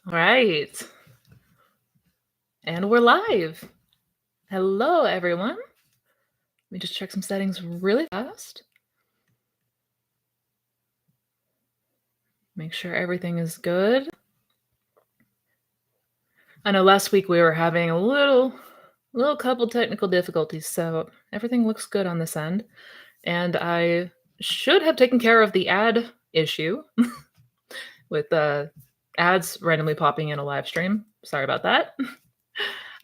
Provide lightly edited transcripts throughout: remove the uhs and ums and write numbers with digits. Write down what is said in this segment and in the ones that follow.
All right. And we're live. Hello, everyone. Let me just check some settings really fast. Make sure everything is good. I know last week we were having a little couple technical difficulties, so everything looks good on this end. And I should have taken care of the ad issue with ads randomly popping in a live stream. Sorry about that.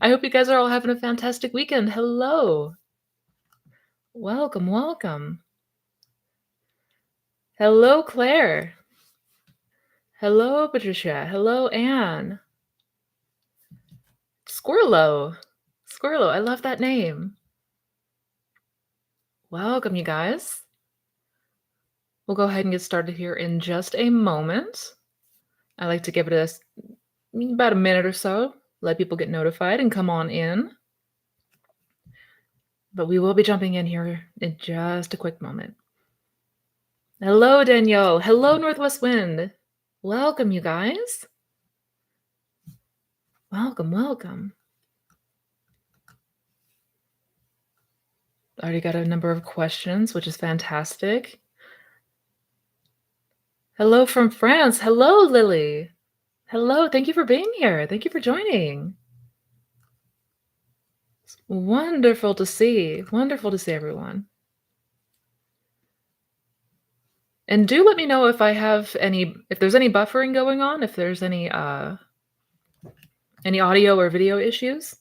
I hope you guys are all having a fantastic weekend. Hello. Welcome, welcome. Hello, Claire. Hello, Patricia. Hello, Anne. Squirrelo. Squirrelo, I love that name. Welcome, you guys. We'll go ahead and get started here in just a moment. I like to give it about a minute or so, let people get notified and come on in. But we will be jumping in here in just a quick moment. Hello, Danielle. Hello, Northwest Wind. Welcome, you guys. Welcome, welcome. Already got a number of questions, which is fantastic. Hello from France. Hello, Lily. Hello. Thank you for being here. Thank you for joining. It's wonderful to see. Wonderful to see everyone. And do let me know if there's any buffering going on, if there's any audio or video issues.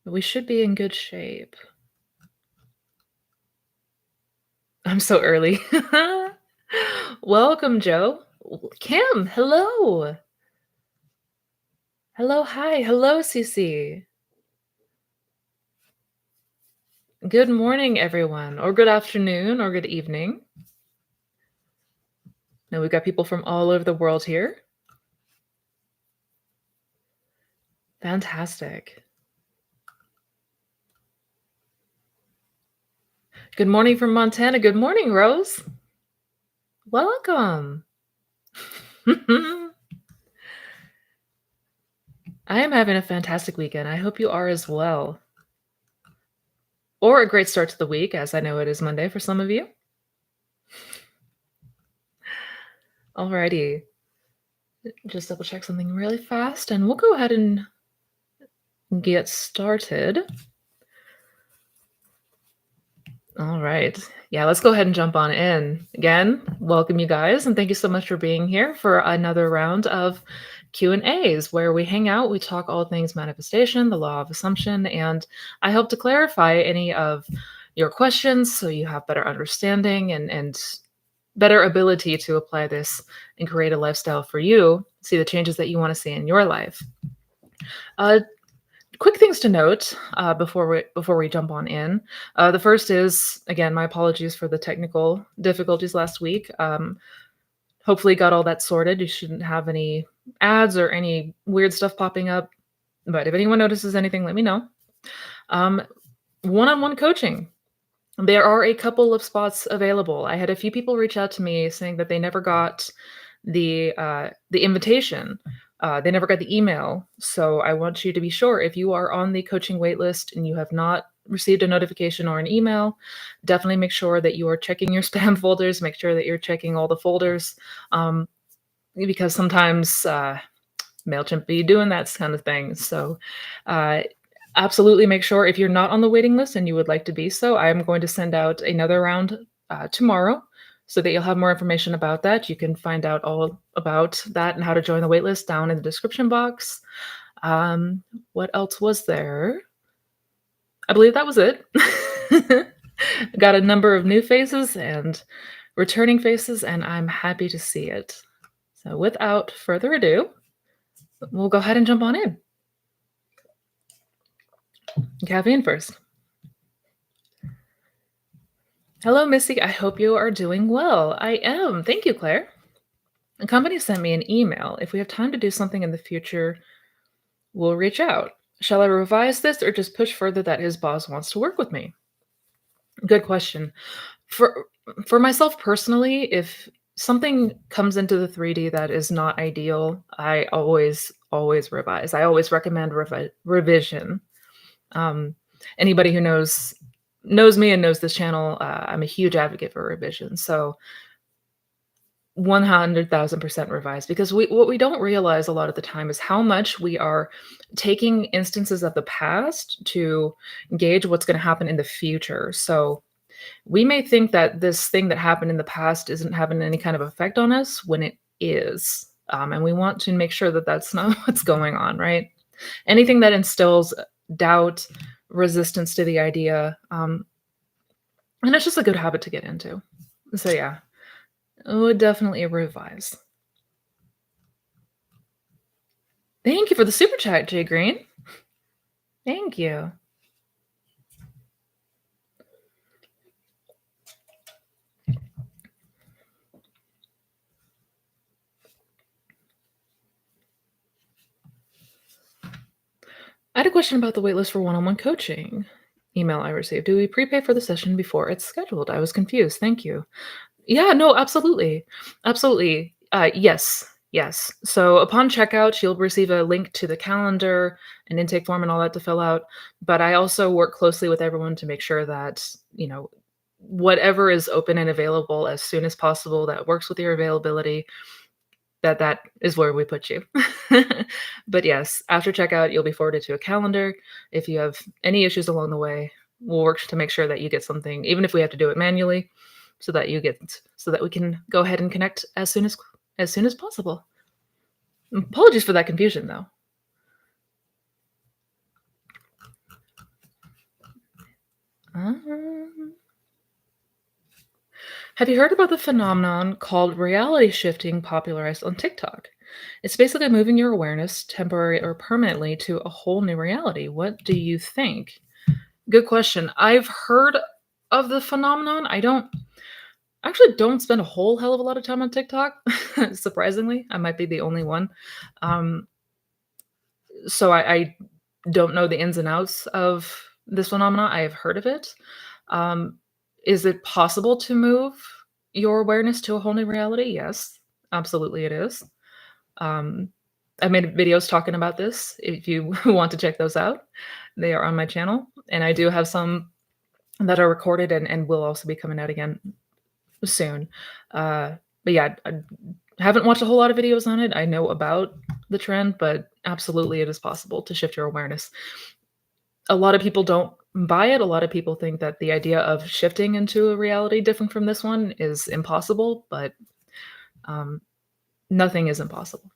But we should be in good shape. I'm so early. Welcome, Joe. Kim, hello. Hello, hi. Hello, Cece. Good morning, everyone, or good afternoon, or good evening. Now we've got people from all over the world here. Fantastic. Good morning from Montana. Good morning, Rose. Welcome. I am having a fantastic weekend. I hope you are as well. Or a great start to the week, as I know it is Monday for some of you. Alrighty. Just double check something really fast, and we'll go ahead and get started. All right. Yeah, let's go ahead and jump on in. Again, welcome you guys, and thank you so much for being here for another round of Q&As where we hang out, we talk all things manifestation, the law of assumption, and I hope to clarify any of your questions so you have better understanding and better ability to apply this and create a lifestyle for you, see the changes that you want to see in your life. Quick things to note before we jump on in. The first is, again, my apologies for the technical difficulties last week. Hopefully got all that sorted. You shouldn't have any ads or any weird stuff popping up. But if anyone notices anything, let me know. One-on-one coaching. There are a couple of spots available. I had a few people reach out to me saying that they never got the invitation. They never got the email. So I want you to be sure, if you are on the coaching waitlist and you have not received a notification or an email, definitely make sure that you are checking your spam folders, make sure that you're checking all the folders, because sometimes MailChimp be doing that kind of thing. So absolutely make sure, if you're not on the waiting list and you would like to be so, I am going to send out another round tomorrow, so that you'll have more information about that. You can find out all about that and how to join the waitlist down in the description box. What else was there? I believe that was it. Got a number of new faces and returning faces, and I'm happy to see it. So without further ado, we'll go ahead and jump on in. Caffeine first. Hello, Missy. I hope you are doing well. I am. Thank you, Claire. The company sent me an email. If we have time to do something in the future, we'll reach out. Shall I revise this or just push further that his boss wants to work with me? Good question. For myself personally, if something comes into the 3D that is not ideal, I always revise. I always recommend revision. Um, Anybody who knows me and knows this channel, I'm a huge advocate for revision. So 100,000% revise, because what we don't realize a lot of the time is how much we are taking instances of the past to gauge what's going to happen in the future. So we may think that this thing that happened in the past isn't having any kind of effect on us when it is. And we want to make sure that that's not what's going on, right? Anything that instills doubt, resistance to the idea, and it's just a good habit to get into. So yeah, I would definitely revise. Thank you for the super chat, Jay Green. Thank you. I had a question about the waitlist for one-on-one coaching email I received. Do we prepay for the session before it's scheduled? I was confused. Thank you. Yeah, no, absolutely. Absolutely. Yes. Yes. So upon checkout, you'll receive a link to the calendar, an intake form, and all that to fill out. But I also work closely with everyone to make sure that, whatever is open and available as soon as possible that works with your availability, that is where we put you. But yes, after checkout, you'll be forwarded to a calendar. If you have any issues along the way, we'll work to make sure that you get something, even if we have to do it manually, so that we can go ahead and connect as soon as possible. Apologies for that confusion, though. Um, have you heard about the phenomenon called reality shifting popularized on TikTok? It's basically moving your awareness temporarily or permanently to a whole new reality. What do you think? Good question. I've heard of the phenomenon. I actually don't spend a whole hell of a lot of time on TikTok. Surprisingly, I might be the only one. Um, so I don't know the ins and outs of this phenomena. I have heard of it. Um, is it possible to move your awareness to a whole new reality? Yes, absolutely it is. Um, I've made videos talking about this. If you want to check those out, they are on my channel. And I do have some that are recorded and will also be coming out again soon. But yeah, I haven't watched a whole lot of videos on it. I know about the trend, but absolutely it is possible to shift your awareness. A lot of people don't buy it. A lot of people think that the idea of shifting into a reality different from this one is impossible, but um, nothing is impossible.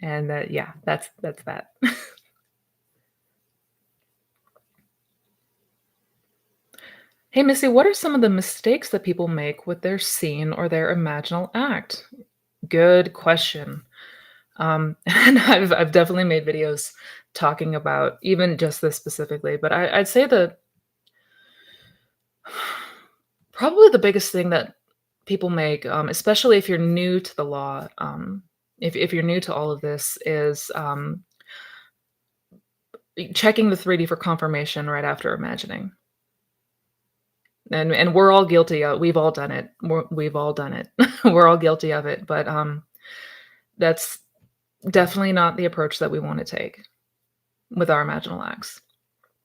And yeah, that's that. Hey, Missy, what are some of the mistakes that people make with their scene or their imaginal act? Good question. And I've definitely made videos talking about even just this specifically, but I'd say that probably the biggest thing that people make, especially if you're new to the law, if you're new to all of this, is checking the 3D for confirmation right after imagining. And we're all guilty of. We've all done it. We've all done it. We're all guilty of it. But that's definitely not the approach that we want to take with our imaginal acts.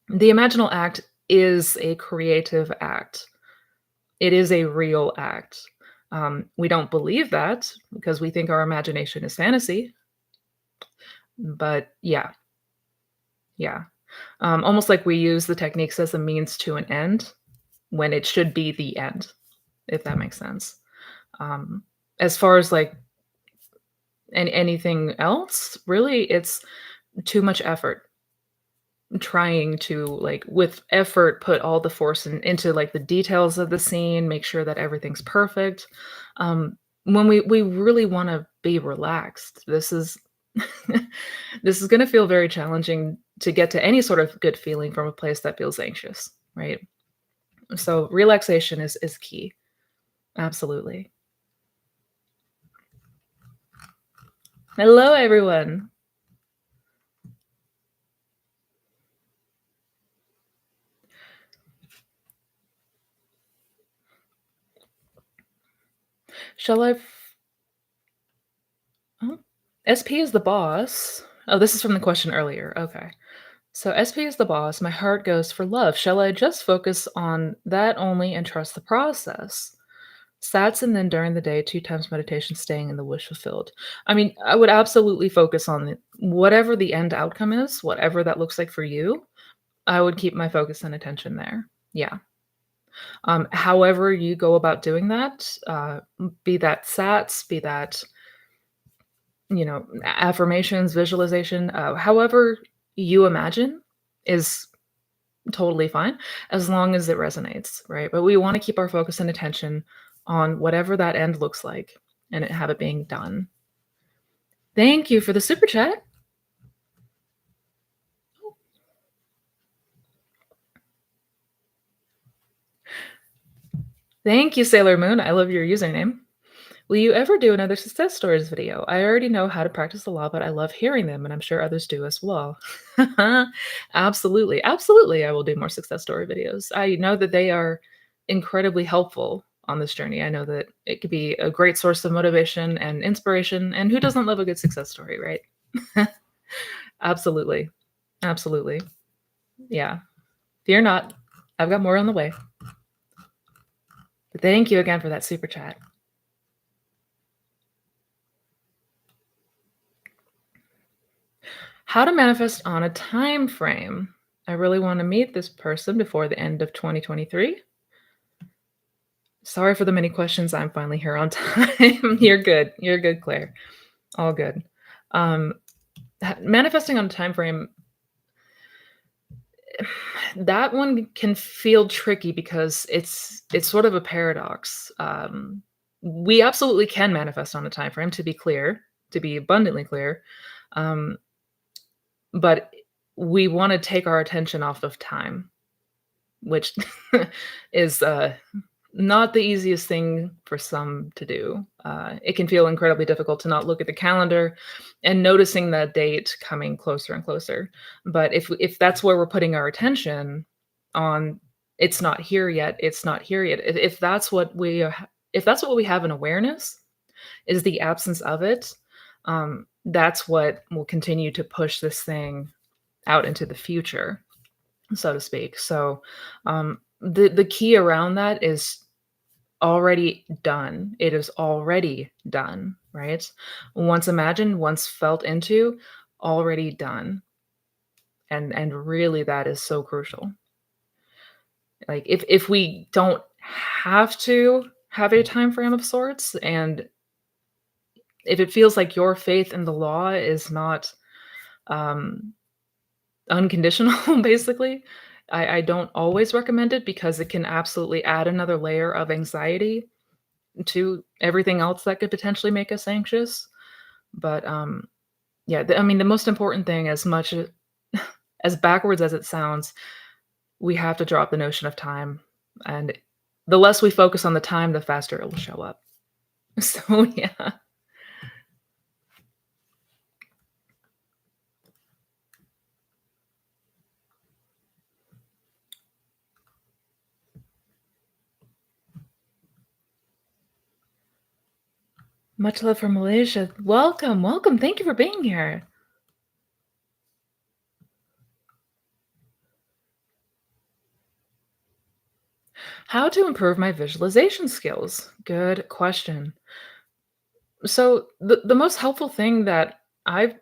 The imaginal act is a creative act. It is a real act. We don't believe that because we think our imagination is fantasy. But yeah, yeah. Almost like we use the techniques as a means to an end when it should be the end, if that makes sense. Um, as far as like anything else, really, it's too much effort trying to like with effort put all the force into like the details of the scene, make sure that everything's perfect. When we really want to be relaxed, this is this is going to feel very challenging to get to any sort of good feeling from a place that feels anxious, right? So relaxation is key. Absolutely. Hello, everyone. Shall I oh, SP is the boss. Oh, this is from the question earlier. Okay. So SP is the boss. My heart goes for love. Shall I just focus on that only and trust the process? Sats and then during the day, 2 times meditation, staying in the wish fulfilled. I mean, I would absolutely focus on whatever the end outcome is, whatever that looks like for you. I would keep my focus and attention there. Yeah. However you go about doing that, be that Sats, be that, affirmations, visualization, however you imagine is totally fine as long as it resonates, right? But we want to keep our focus and attention on whatever that end looks like and have it being done. Thank you for the super chat. Thank you, Sailor Moon. I love your username. Will you ever do another success stories video? I already know how to practice the law, but I love hearing them, and I'm sure others do as well. Absolutely. Absolutely. I will do more success story videos. I know that they are incredibly helpful on this journey. I know that it could be a great source of motivation and inspiration. And who doesn't love a good success story, right? Absolutely. Absolutely. Yeah. Fear not. I've got more on the way. But thank you again for that super chat. How to manifest on a time frame. I really want to meet this person before the end of 2023. Sorry for the many questions. I'm finally here on time. You're good. You're good, Claire. All good. Um, manifesting on a time frame, that one can feel tricky because it's sort of a paradox. We absolutely can manifest on a time frame, to be clear, to be abundantly clear. Um, but we want to take our attention off of time, which is not the easiest thing for some to do. It can feel incredibly difficult to not look at the calendar and noticing that date coming closer and closer. But if that's where we're putting our attention on, it's not here yet. It's not here yet. If that's what if that's what we have in awareness, is the absence of it. That's what will continue to push this thing out into the future, so to speak. So the key around that is already done. It is already done, right? Once imagined, once felt into, already done. And really that is so crucial. Like if we don't have to have a time frame of sorts, and if it feels like your faith in the law is not um unconditional, basically, I don't always recommend it because it can absolutely add another layer of anxiety to everything else that could potentially make us anxious. But, yeah, I mean, the most important thing, as much as backwards as it sounds, we have to drop the notion of time, and the less we focus on the time, the faster it will show up. So, yeah. Much love from Malaysia. Welcome, welcome. Thank you for being here. How to improve my visualization skills? Good question. So the most helpful thing that I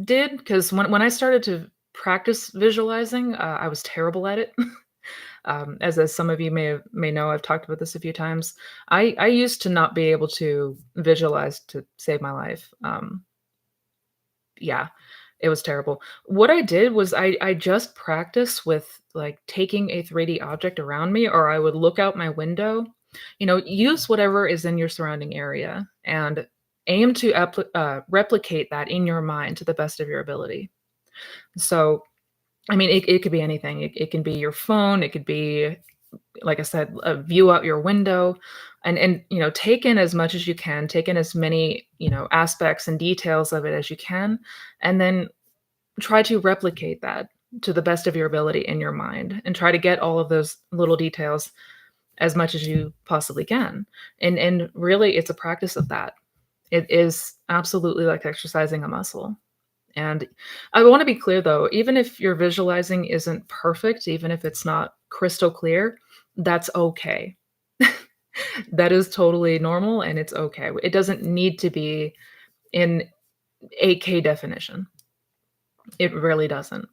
did, because when I started to practice visualizing, I was terrible at it. As some of you may know, I've talked about this a few times. I used to not be able to visualize to save my life. Yeah, it was terrible. What I did was I just practiced with, like, taking a 3D object around me, or I would look out my window, use whatever is in your surrounding area and aim to replicate that in your mind to the best of your ability. So, I mean, it could be anything. It can be your phone. It could be, like I said, a view out your window, and take in as much as you can, take in as many aspects and details of it as you can, and then try to replicate that to the best of your ability in your mind, and try to get all of those little details as much as you possibly can. And really it's a practice of that. It is absolutely like exercising a muscle. And I want to be clear though, even if your visualizing isn't perfect, even if it's not crystal clear, that's okay. That is totally normal and it's okay. It doesn't need to be in 8K definition. It really doesn't.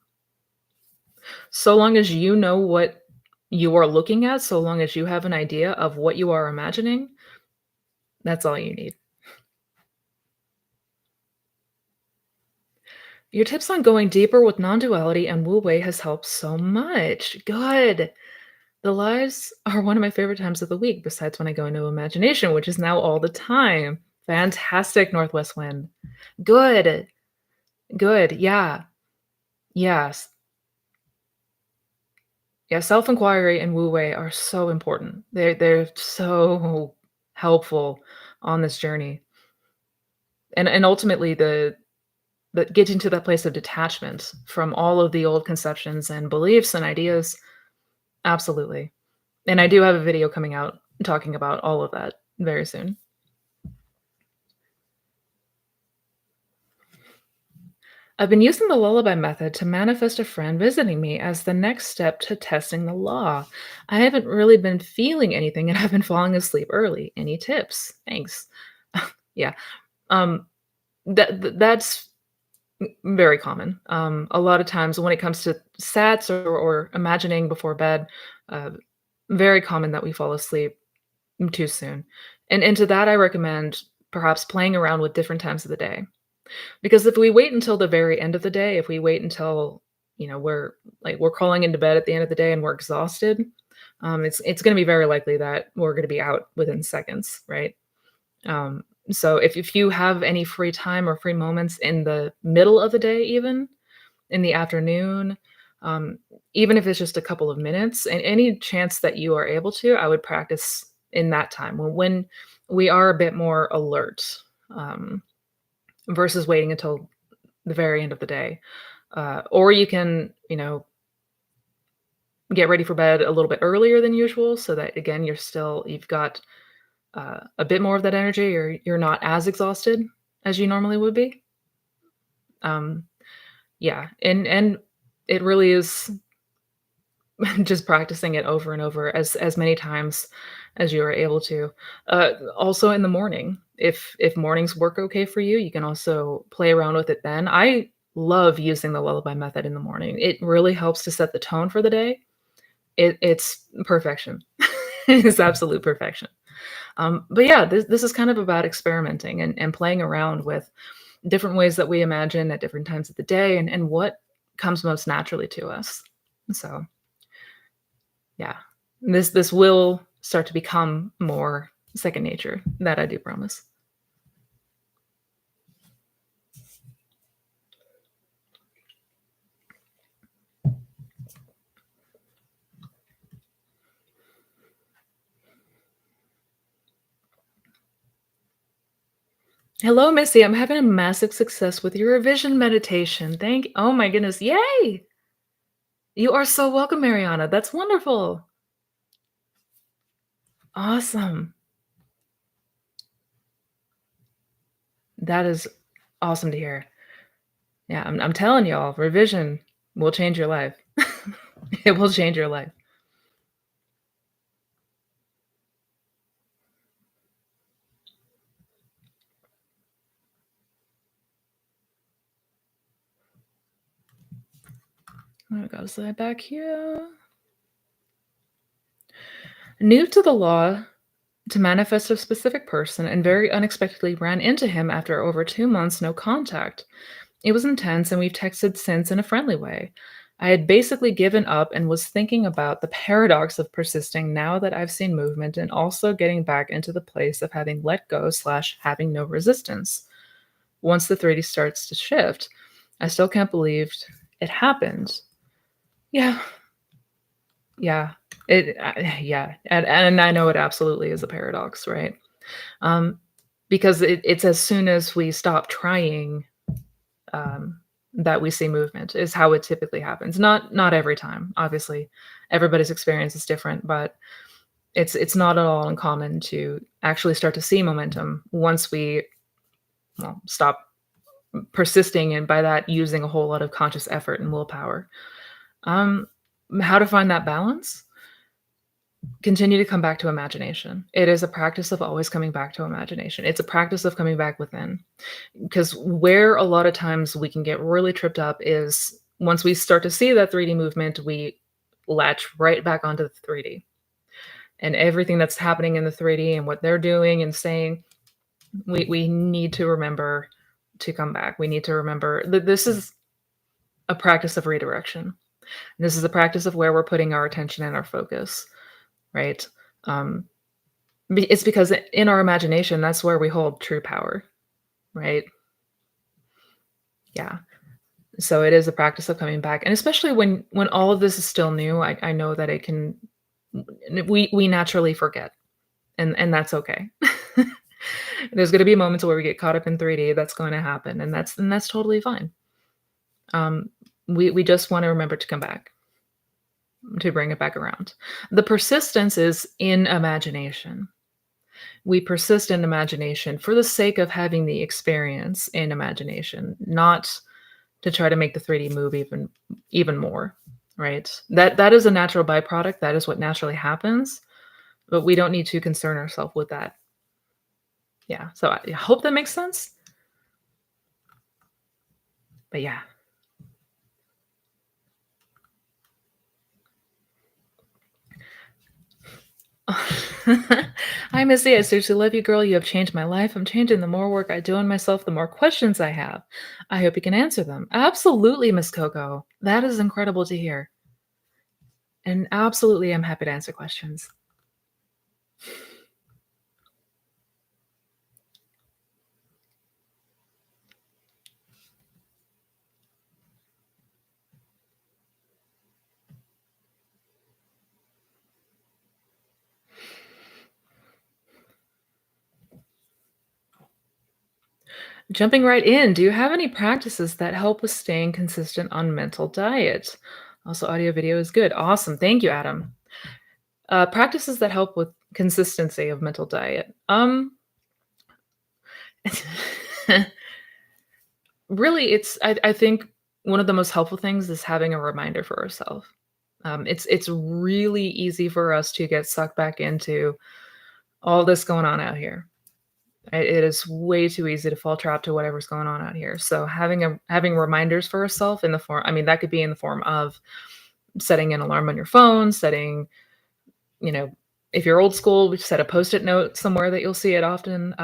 So long as you know what you are looking at, so long as you have an idea of what you are imagining, that's all you need. Your tips on going deeper with non-duality and Wu-Wei has helped so much. Good. The lives are one of my favorite times of the week, besides when I go into imagination, which is now all the time. Fantastic, Northwest Wind. Good. Good. Yeah. Yes. Yeah, self-inquiry and wu-wei are so important. They're so helpful on this journey. And ultimately the getting to that place of detachment from all of the old conceptions and beliefs and ideas, absolutely. And I do have a video coming out talking about all of that very soon. I've been using the lullaby method to manifest a friend visiting me as the next step to testing the law. I haven't really been feeling anything and I've been falling asleep early. Any tips? Thanks. Yeah. Um, that's very common. A lot of times when it comes to sats or imagining before bed, uh, very common that we fall asleep too soon. And to that, I recommend perhaps playing around with different times of the day. Because if we wait until the very end of the day, if we wait until, we're crawling into bed at the end of the day and we're exhausted, it's gonna be very likely that we're gonna be out within seconds, right? So if you have any free time or free moments in the middle of the day even, in the afternoon, um, even if it's just a couple of minutes, and any chance that you are able to, I would practice in that time when we are a bit more alert, versus waiting until the very end of the day. Or you can, get ready for bed a little bit earlier than usual so that again you've got a bit more of that energy or you're not as exhausted as you normally would be. Um, yeah, and it really is just practicing it over and over as many times as you are able to. Also in the morning, if mornings work okay for you, you can also play around with it then. I love using the lullaby method in the morning. It really helps to set the tone for the day. It's perfection. It's absolute perfection. But yeah, this is kind of about experimenting and playing around with different ways that we imagine at different times of the day and what comes most naturally to us. So yeah, this will start to become more second nature. That I do promise. Hello, Missy. I'm having a massive success with your revision meditation. Oh my goodness. Yay! You are so welcome, Mariana. That's wonderful. Awesome. That is awesome to hear. Yeah, I'm telling y'all, revision will change your life. It will change your life. I gotta slide back here. New to the law to manifest a specific person and very unexpectedly ran into him after over 2 months no contact. It was intense, and we've texted since in a friendly way. I had basically given up and was thinking about the paradox of persisting now that I've seen movement and also getting back into the place of having let go slash having no resistance. Once the 3D starts to shift, I still can't believe it happened. Yeah, yeah, yeah, and I know it absolutely is a paradox, right? Um, because it's as soon as we stop trying, um, that we see movement is how it typically happens. Not every time, obviously. Everybody's experience is different, but It's not at all uncommon to actually start to see momentum once we, well, stop persisting, and by that, using a whole lot of conscious effort and willpower. Um, how to find that balance? Continue to come back to imagination. It is a practice of always coming back to imagination. It's a practice of coming back within. Because where a lot of times we can get really tripped up is once we start to see that 3D movement, we latch right back onto the 3D and everything that's happening in the 3D and what they're doing and saying. We need to remember to come back. We need to remember that this is a practice of redirection. This is a practice of where we're putting our attention and our focus, right? Um, it's because in our imagination, that's where we hold true power, right? Yeah. So it is a practice of coming back, and especially when all of this is still new, I know that it can, we naturally forget, and that's okay. There's gonna be moments where we get caught up in 3D, that's going to happen, and that's totally fine. Um, we just wanna remember to come back, to bring it back around. The persistence is in imagination. We persist in imagination for the sake of having the experience in imagination, not to try to make the 3D move even more, right? That is a natural byproduct, that is what naturally happens, but we don't need to concern ourselves with that. Yeah, so I hope that makes sense, but yeah. Hi, Missy, I seriously love you, girl, you have changed my life, I'm changing the more work I do on myself, the more questions I have. I hope you can answer them. Absolutely, Miss Coco. That is incredible to hear, and absolutely, I'm happy to answer questions. Jumping right in, do you have any practices that help with staying consistent on mental diet? Also, audio video is good. Awesome. Thank you, Adam. Practices that help with consistency of mental diet. Really, I think one of the most helpful things is having a reminder for ourselves. It's really easy for us to get sucked back into all this going on out here. It is way too easy to fall trap to whatever's going on out here. So having reminders for yourself in the form, I mean, that could be in the form of setting an alarm on your phone, setting, you know, if you're old school, set a post-it note somewhere that you'll see it often.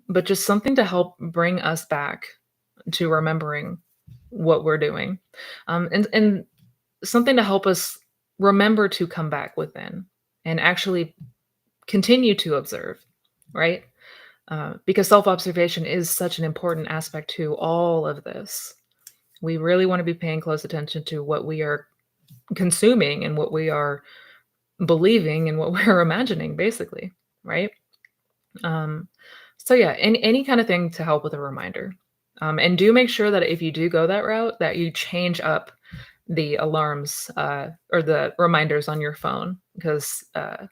But just something to help bring us back to remembering what we're doing. And something to help us remember to come back within and actually continue to observe, right? Because self observation is such an important aspect to all of this. We really want to be paying close attention to what we are consuming and what we are believing and what we're imagining, basically, right? Um, so yeah, any kind of thing to help with a reminder. And do make sure that if you do go that route, that you change up the alarms or the reminders on your phone, because a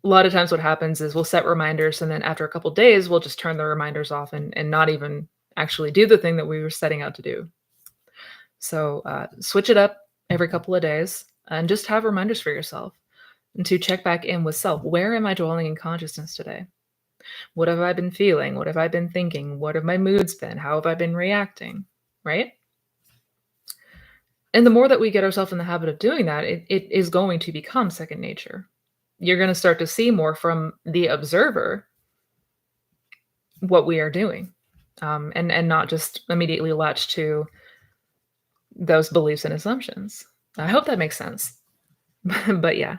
lot of times what happens is we'll set reminders and then after a couple days we'll just turn the reminders off and not even actually do the thing that we were setting out to do. So switch it up every couple of days and just have reminders for yourself and to check back in with self. Where am I dwelling in consciousness today? What have I been feeling? What have I been thinking? What have my moods been? How have I been reacting? Right? And the more that we get ourselves in the habit of doing that, it is going to become second nature. You're going to start to see more from the observer what we are doing, and not just immediately latch to those beliefs and assumptions. I hope that makes sense. But yeah.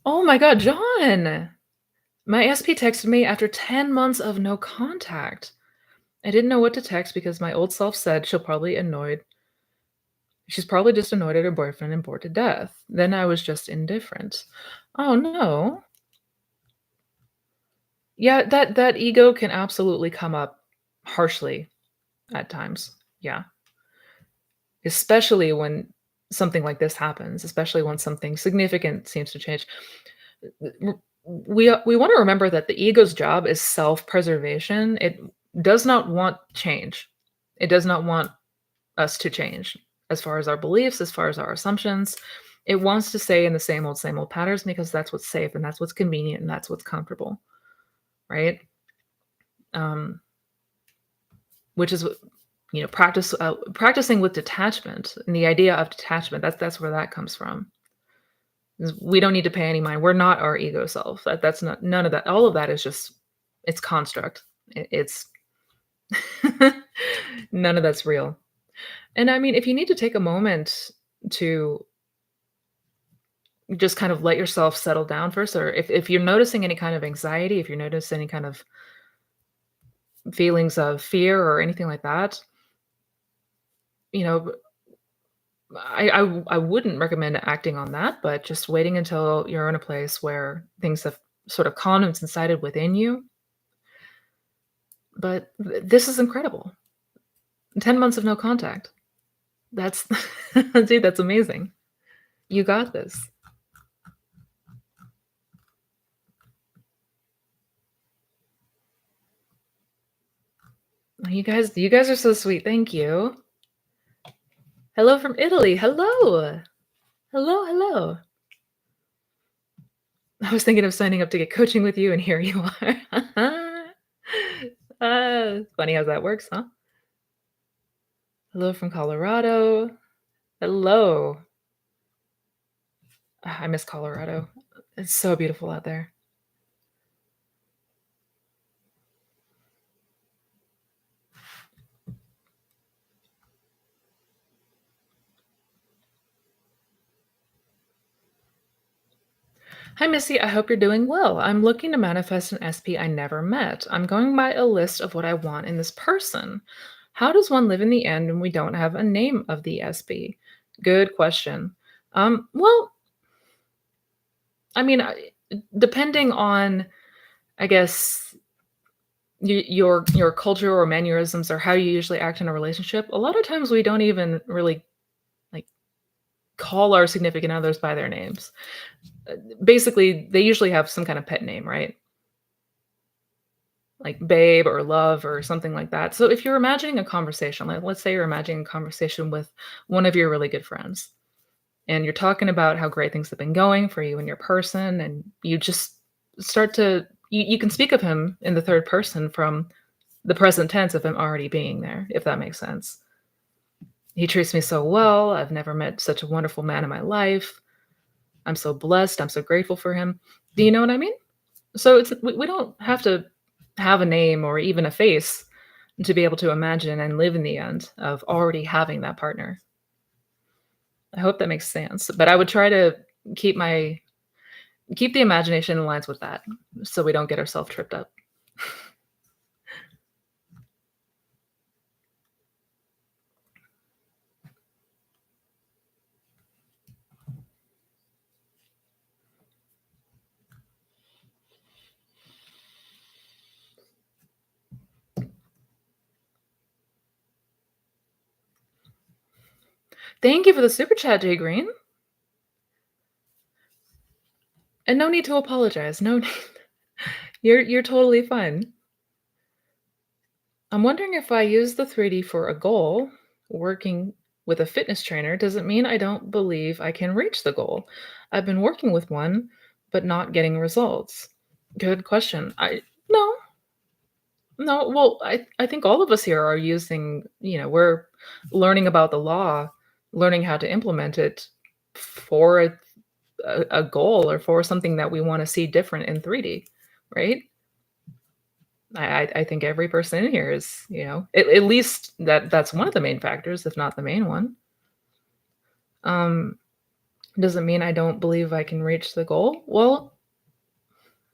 Oh my god, John! My SP texted me after 10 months of no contact. I didn't know what to text because my old self said she's probably just annoyed at her boyfriend and bored to death. Then I was just indifferent. Oh no. Yeah, that ego can absolutely come up harshly at times. Yeah, especially when something like this happens, especially when something significant seems to change. R we wanna remember that the ego's job is self-preservation. It does not want change. It does not want us to change as far as our beliefs, as far as our assumptions. It wants to stay in the same old patterns because that's what's safe and that's what's convenient and that's what's comfortable, right? Um, which is what practicing with detachment and the idea of detachment, that's where that comes from. Is we don't need to pay any mind. We're not our ego self. That's not none of that. All of that is just it's construct. It's none of that's real. And I mean, if you need to take a moment to just kind of let yourself settle down first, or if you're noticing any kind of anxiety, if you're noticing any kind of feelings of fear or anything like that, you know, I wouldn't recommend acting on that, but just waiting until you're in a place where things have sort of calmed and subsided within you. But this is incredible. 10 months of no contact. That's dude, that's amazing. You got this. You guys are so sweet. Thank you. Hello from Italy. Hello. Hello, hello. I was thinking of signing up to get coaching with you, and here you are. Funny how that works, huh? Hello from Colorado. Hello. I miss Colorado. It's so beautiful out there. Hi, Missy. I hope you're doing well. I'm looking to manifest an SP I never met. I'm going by a list of what I want in this person. How does one live in the end when we don't have a name of the SP? Good question. Well, I mean, depending on, I guess, your culture or mannerisms or how you usually act in a relationship, a lot of times we don't even really like call our significant others by their names. Basically, they usually have some kind of pet name, right? Like babe or love or something like that. So if you're imagining a conversation, like let's say you're imagining a conversation with one of your really good friends and you're talking about how great things have been going for you and your person, and you just start to you can speak of him in the third person from the present tense of him already being there, if that makes sense. He treats me so well. I've never met such a wonderful man in my life. I'm so blessed. I'm so grateful for him. Do you know what I mean? So we don't have to have a name or even a face to be able to imagine and live in the end of already having that partner. I hope that makes sense. But I would try to keep my keep the imagination in lines with that so we don't get ourselves tripped up. Thank you for the super chat, Jay Green. And no need to apologize. No need. You're totally fine. I'm wondering if I use the 3D for a goal, working with a fitness trainer doesn't mean I don't believe I can reach the goal. I've been working with one, but not getting results. Good question. I no, no. Well, I think all of us here are using, we're learning about the law, learning how to implement it for a goal or for something that we want to see different in 3D, right? I think every person in here is, at least that's one of the main factors, if not the main one. Um, doesn't mean I don't believe I can reach the goal. Well,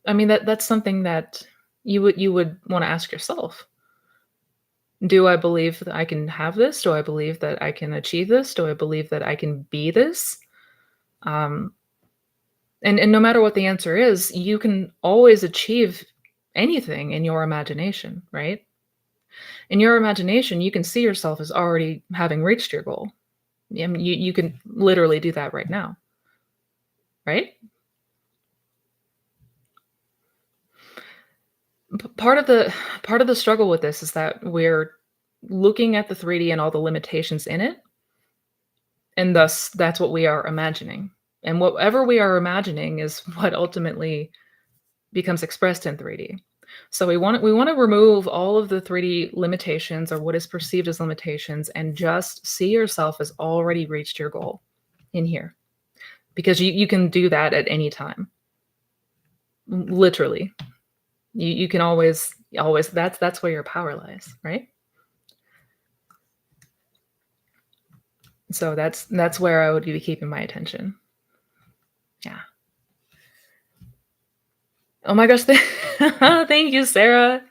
I mean that's something that you would want to ask yourself. Do I believe that I can have this? Do I believe that I can achieve this? Do I believe that I can be this? Um, and no matter what the answer is, you can always achieve anything in your imagination, right? In your imagination, you can see yourself as already having reached your goal. I mean, you can literally do that right now, right? Part of the struggle with this is that we're looking at the 3D and all the limitations in it, and thus that's what we are imagining. And whatever we are imagining is what ultimately becomes expressed in 3D. So we want to remove all of the 3D limitations or what is perceived as limitations and just see yourself as already reached your goal in here. Because you can do that at any time. Literally. You can always that's where your power lies, right? So that's where I would be keeping my attention. Yeah. Oh my gosh, thank you, Sarah.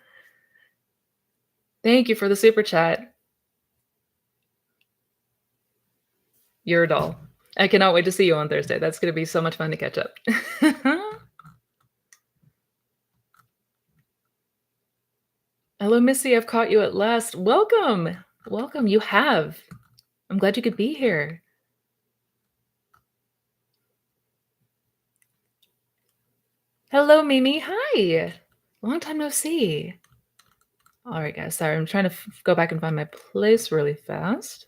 Thank you for the super chat. You're a doll. I cannot wait to see you on Thursday. That's gonna be so much fun to catch up. Hello, Missy. I've caught you at last. Welcome. Welcome. You have. I'm glad you could be here. Hello, Mimi. Hi. Long time no see. All right, guys. Sorry, I'm trying to go back and find my place really fast.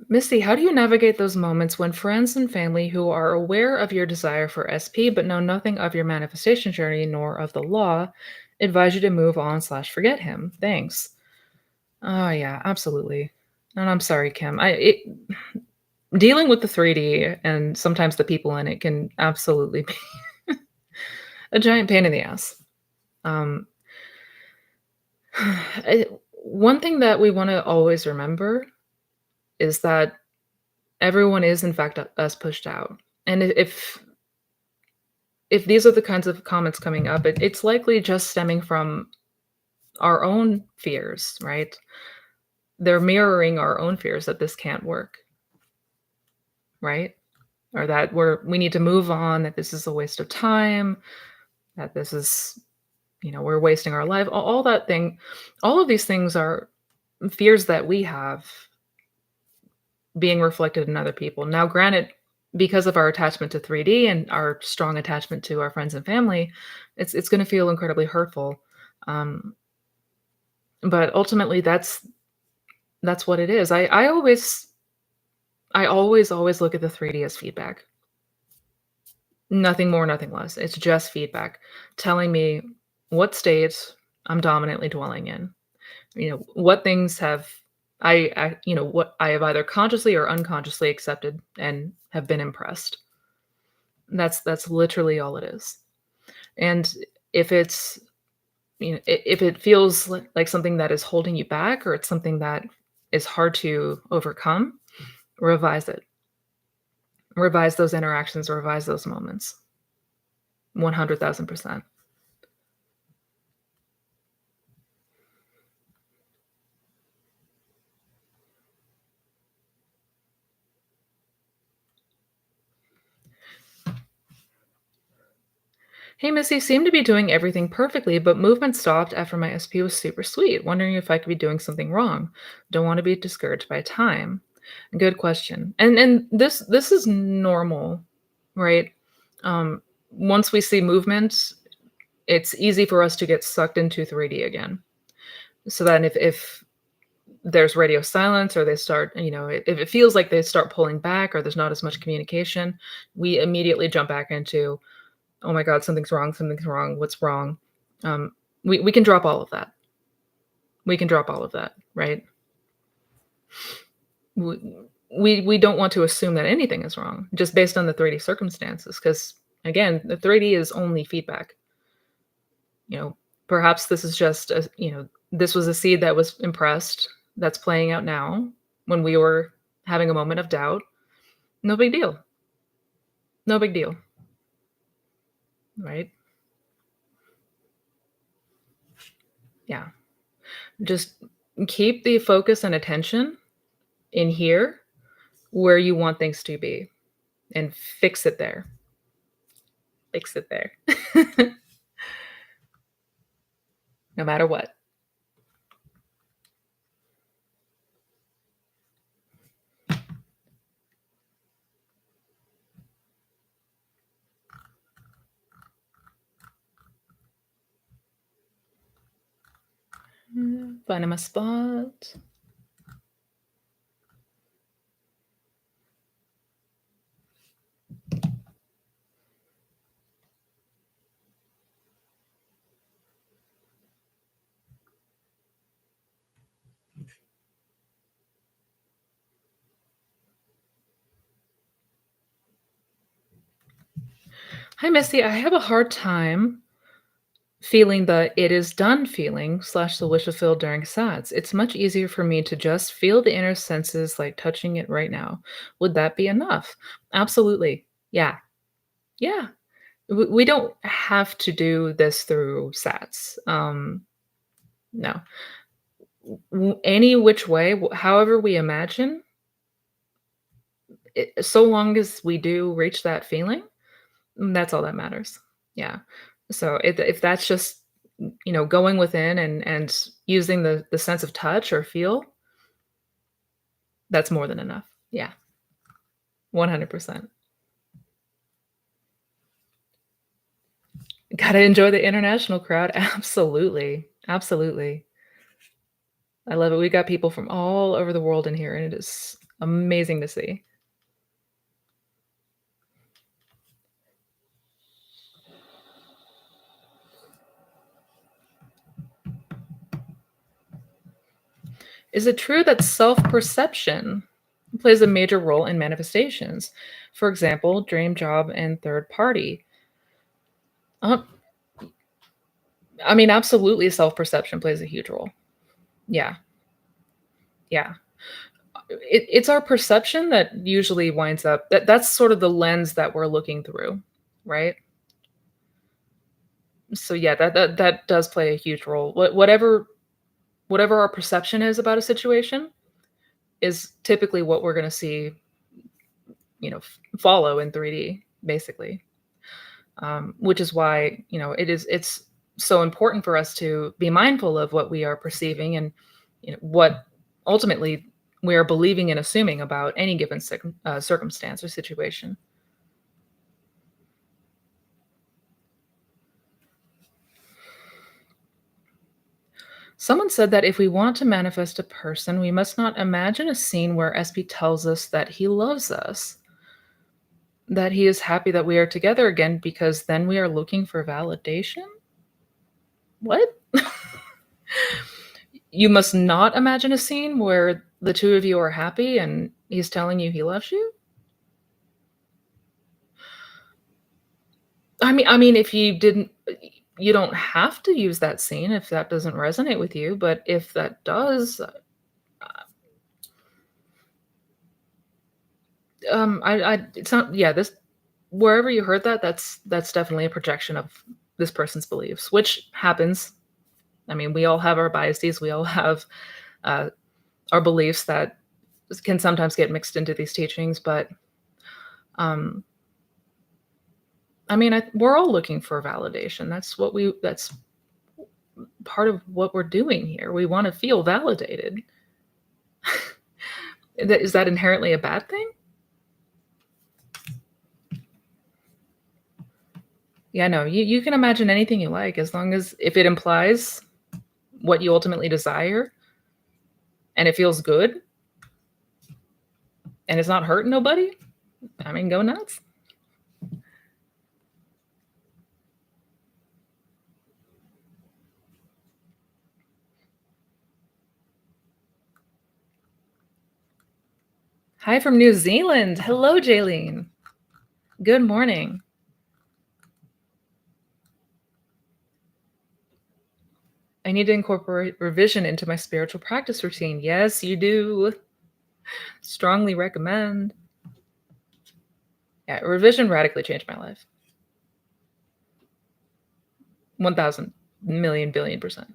Missy, how do you navigate those moments when friends and family who are aware of your desire for SP but know nothing of your manifestation journey nor of the law advise you to move on slash forget him? Thanks. Oh yeah, absolutely. And I'm sorry, Kim. Dealing with the 3D and sometimes the people in it can absolutely be a giant pain in the ass. Um, one thing that we want to always remember is that everyone is in fact us pushed out. And if these are the kinds of comments coming up, it's likely just stemming from our own fears, right? They're mirroring our own fears that this can't work, right? Or that we need to move on, that this is a waste of time, that this is, we're wasting our life. All that thing, all of these things are fears that we have being reflected in other people. Now, granted, because of our attachment to 3D and our strong attachment to our friends and family, it's going to feel incredibly hurtful. Um, but ultimately, that's what it is. I always look at the 3D as feedback. Nothing more, nothing less. It's just feedback telling me what state I'm dominantly dwelling in. What things have what I have either consciously or unconsciously accepted and have been impressed. That's literally all it is. And if it's if it feels like something that is holding you back or it's something that is hard to overcome, revise it. Revise those interactions, revise those moments. 100,000%. Hey, Missy, seem to be doing everything perfectly, but movement stopped after my SP was super sweet. Wondering if I could be doing something wrong. Don't want to be discouraged by time. Good question. And this is normal, right? Once we see movement, it's easy for us to get sucked into 3D again. So then if there's radio silence or they start, if it feels like they start pulling back or there's not as much communication, we immediately jump back into, oh my God, something's wrong, what's wrong? Um, we can drop all of that. We can drop all of that, right? We don't want to assume that anything is wrong just based on the 3D circumstances, because again, the 3D is only feedback. Perhaps this is just this was a seed that was impressed that's playing out now when we were having a moment of doubt. No big deal. No big deal. Right? Yeah. Just keep the focus and attention in here where you want things to be and fix it there. Fix it there. No matter what. Finding my spot. Hi, Missy. I have a hard time feeling the "it is done" feeling slash the wish fulfilled during sats. It's much easier for me to just feel the inner senses like touching it right now. Would that be enough? Absolutely. Yeah. Yeah. We don't have to do this through sats. No. Any which way, however we imagine, so long as we do reach that feeling, that's all that matters. Yeah. So if that's just going within and using the sense of touch or feel, that's more than enough. Yeah, 100%. Gotta enjoy the international crowd. Absolutely, absolutely. I love it. We got people from all over the world in here, and it is amazing to see. Is it true that self-perception plays a major role in manifestations? For example, dream job and third party. Uh, I mean, absolutely, self-perception plays a huge role. Yeah, yeah. It's our perception that usually winds up that's sort of the lens that we're looking through, right? So yeah, that does play a huge role. Whatever our perception is about a situation is typically what we're going to see, follow in 3D basically. Which is why it's so important for us to be mindful of what we are perceiving and what ultimately we are believing and assuming about any given circumstance or situation. Someone said that if we want to manifest a person, we must not imagine a scene where SB tells us that he loves us, that he is happy that we are together again, because then we are looking for validation. What? You must not imagine a scene where the two of you are happy and he's telling you he loves you? I mean, if you didn't you don't have to use that scene if that doesn't resonate with you, but if that does, it's not yeah, this wherever you heard that, that's definitely a projection of this person's beliefs, which happens. I mean, we all have our biases, we all have, uh, our beliefs that can sometimes get mixed into these teachings, but, um, I mean, we're all looking for validation. That's part of what we're doing here. We wanna feel validated. Is that inherently a bad thing? Yeah, no, you can imagine anything you like as long as if it implies what you ultimately desire and it feels good and it's not hurting nobody, I mean, go nuts. Hi from New Zealand. Hello, Jaylene. Good morning. I need to incorporate revision into my spiritual practice routine. Yes, you do. Strongly recommend. Yeah, revision radically changed my life. 1,000 million billion percent.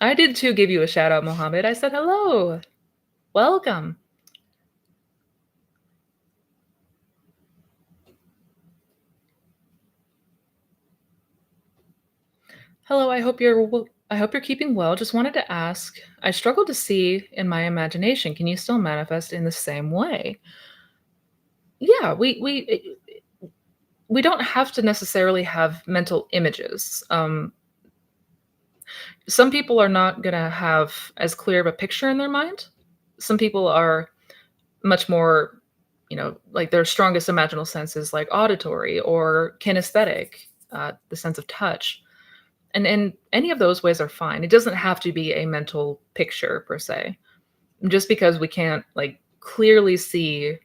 I did too give you a shout out, Mohammed. I said hello. Welcome. Hello, I hope you're keeping well. Just wanted to ask, I struggle to see in my imagination. Can you still manifest in the same way? Yeah, we don't have to necessarily have mental images. Some people are not gonna have as clear of a picture in their mind. Some people are much more, like their strongest imaginal senses, like auditory or kinesthetic, the sense of touch. And any of those ways are fine. It doesn't have to be a mental picture per se. Just because we can't like clearly see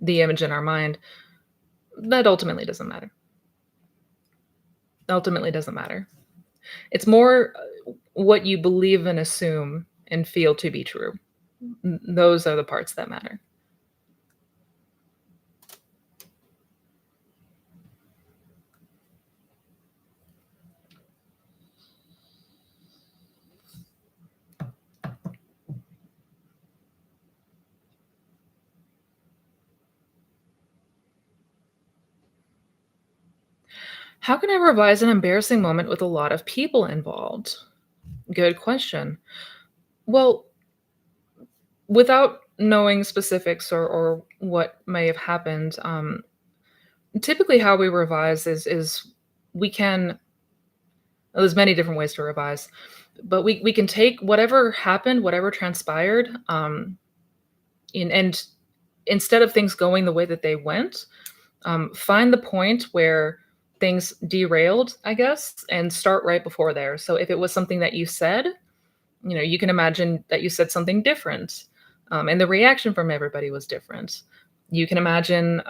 the image in our mind, that ultimately doesn't matter. Ultimately doesn't matter. It's more what you believe and assume and feel to be true. Those are the parts that matter. How can I revise an embarrassing moment with a lot of people involved? Good question. Well, without knowing specifics or what may have happened, typically how we revise is we can well, there's many different ways to revise, but we can take whatever happened, whatever transpired, and instead of things going the way that they went, find the point where things derailed, I guess, and start right before there. So if it was something that you said, you can imagine that you said something different, and the reaction from everybody was different. You can imagine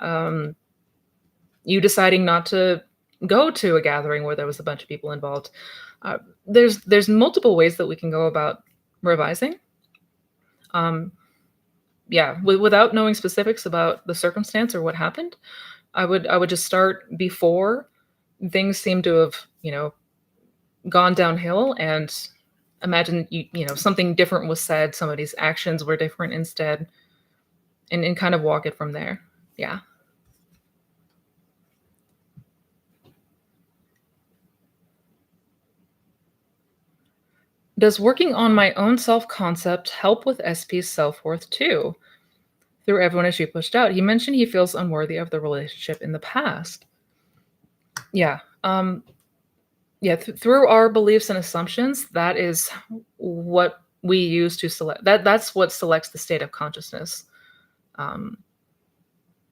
you deciding not to go to a gathering where there was a bunch of people involved. Uh, there's multiple ways that we can go about revising. Um, yeah, without knowing specifics about the circumstance or what happened, I would just start before things seem to have gone downhill, and imagine something different was said, somebody's actions were different instead, and kind of walk it from there. Yeah. Does working on my own self concept help with SP's self worth too? Through everyone as she pushed out, he mentioned he feels unworthy of the relationship in the past. Yeah. Yeah. Through our beliefs and assumptions, that is what we use to select. That's what selects the state of consciousness. Um,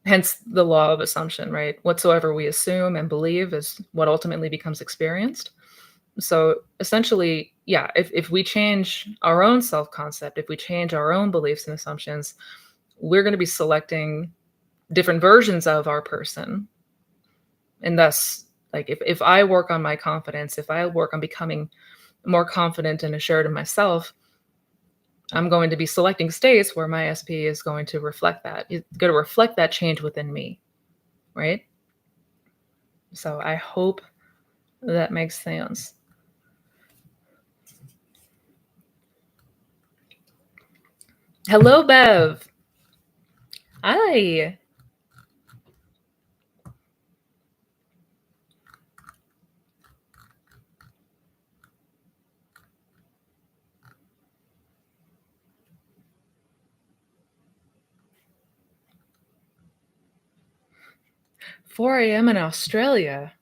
Hence the law of assumption, right? Whatsoever we assume and believe is what ultimately becomes experienced. So essentially, yeah, if we change our own self concept, if we change our own beliefs and assumptions, we're going to be selecting different versions of our person. And thus, like if I work on my confidence, if I work on becoming more confident and assured of myself, I'm going to be selecting states where my SP is going to reflect that. It's going to reflect that change within me, right? So I hope that makes sense. Hello, Bev. Hi. 4 a.m. in Australia.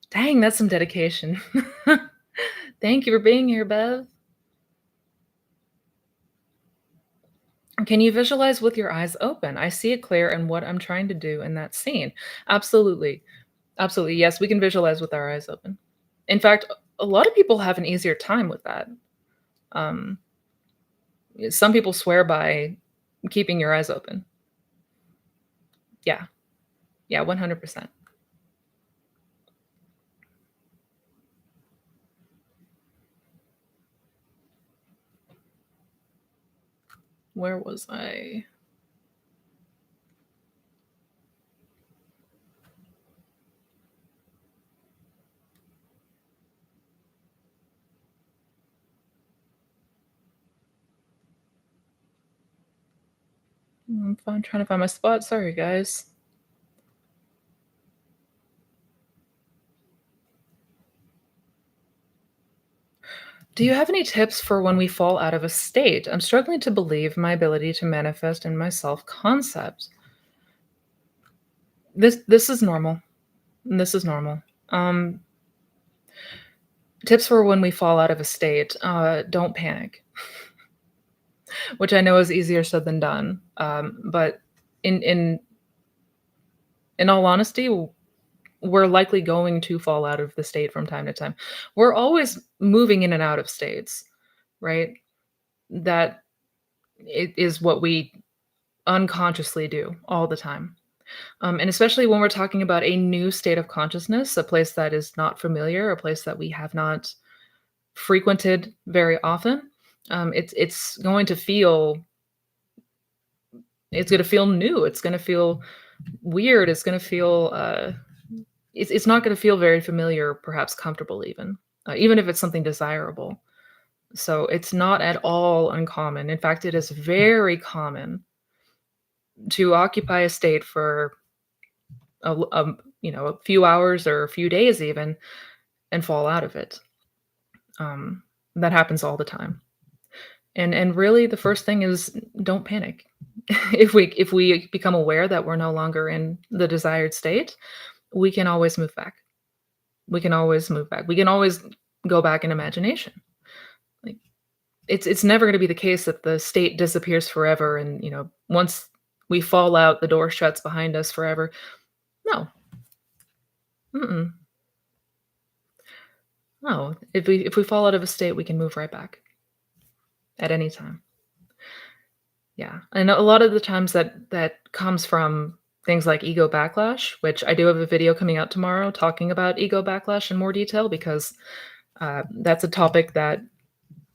Dang, that's some dedication. Thank you for being here, Bev. Can you visualize with your eyes open? I see it clear in what I'm trying to do in that scene. Absolutely. Absolutely. Yes, we can visualize with our eyes open. In fact, a lot of people have an easier time with that. Um, some people swear by keeping your eyes open. Yeah. Yeah, 100%. Where was I? I'm trying to find my spot. Sorry, guys. Do you have any tips for when we fall out of a state? I'm struggling to believe my ability to manifest in my self-concept. This is normal. This is normal. Um, Tips for when we fall out of a state, don't panic, which I know is easier said than done. But in in all honesty, we're likely going to fall out of the state from time to time. We're always moving in and out of states, right? That it is what we unconsciously do all the time. And especially when we're talking about a new state of consciousness, a place that is not familiar, a place that we have not frequented very often, it's going to feel it's going to feel new. It's going to feel weird. It's going to feel it's not going to feel very familiar, perhaps comfortable, even if it's something desirable. So it's not at all uncommon. In fact, it is very common to occupy a state for a few hours or a few days even and fall out of it. Um, that happens all the time. And really the first thing is don't panic. If we become aware that we're no longer in the desired state, we can always move back. We can always move back. We can always go back in imagination. Like it's never going to be the case that the state disappears forever and, once we fall out, the door shuts behind us forever. No. Mm-mm. No. If we fall out of a state, we can move right back at any time. Yeah, and a lot of the times that comes from things like ego backlash, which I do have a video coming out tomorrow talking about ego backlash in more detail because that's a topic that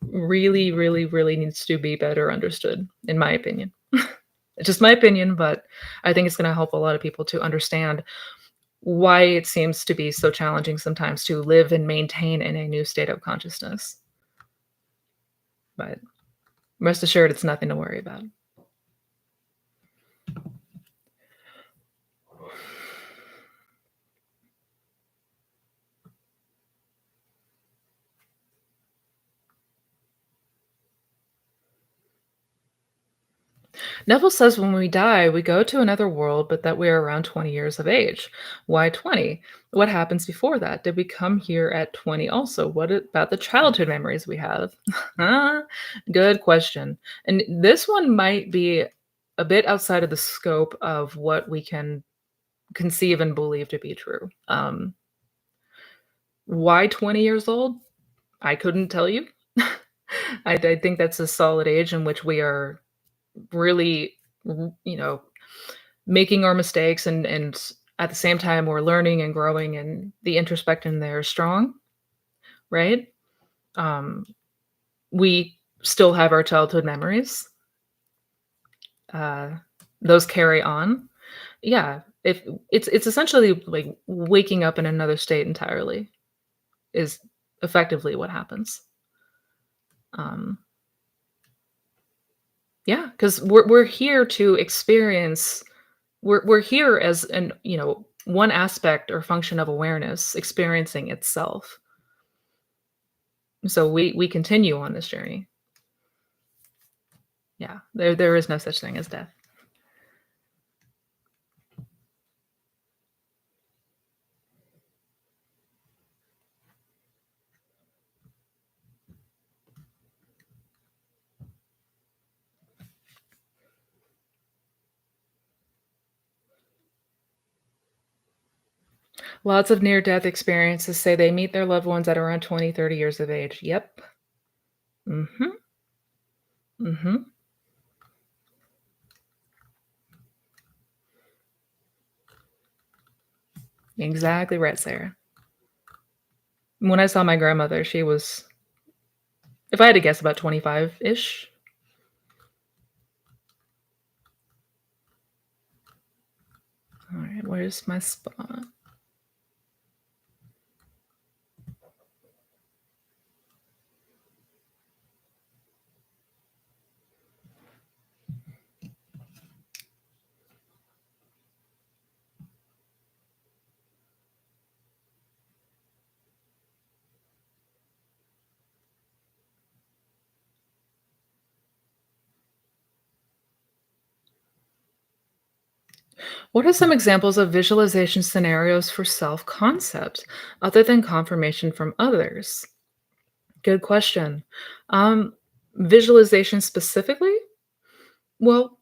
really, really, really needs to be better understood, in my opinion. It's just my opinion, but I think it's going to help a lot of people to understand why it seems to be so challenging sometimes to live and maintain in a new state of consciousness. But rest assured, it's nothing to worry about. Neville says when we die, we go to another world, but that we're around 20 years of age. Why 20? What happens before that? Did we come here at 20 also? What about the childhood memories we have? Huh? Good question. And this one might be a bit outside of the scope of what we can conceive and believe to be true. Why 20 years old? I couldn't tell you. I think that's a solid age in which we are really, you know, making our mistakes and at the same time we're learning and growing and the introspection there is strong, right? Um, we still have our childhood memories. Uh, those carry on. Yeah, if it's essentially like waking up in another state entirely is effectively what happens. Um, yeah, because we're here to experience. We're here as an one aspect or function of awareness experiencing itself. So we continue on this journey. Yeah, there is no such thing as death. Lots of near death experiences say they meet their loved ones at around 20, 30 years of age. Yep. Mhm. Mhm. Exactly right, Sarah. When I saw my grandmother, she was, if I had to guess, about 25-ish. All right, where's my spot? What are some examples of visualization scenarios for self concept other than confirmation from others? Good question. Um, Visualization specifically? Well,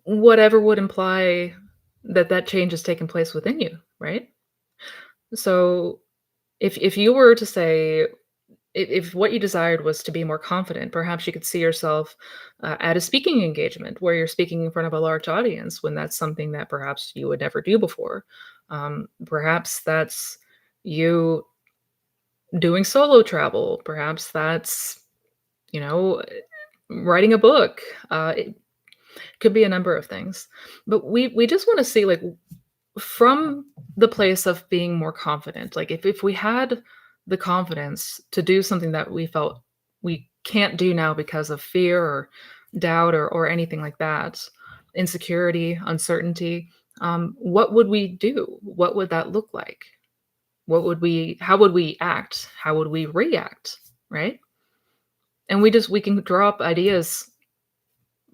whatever would imply that that change has taken place within you, right? So if you were to say if what you desired was to be more confident, perhaps you could see yourself at a speaking engagement where you're speaking in front of a large audience when that's something that perhaps you would never do before. Perhaps that's you doing solo travel. Perhaps that's, you know, writing a book. It could be a number of things. But we just want to see like from the place of being more confident, like if we had the confidence to do something that we felt we can't do now because of fear or doubt or anything like that, insecurity, uncertainty, what would we do? What would that look like? How would we act? How would we react? Right? And we can draw up ideas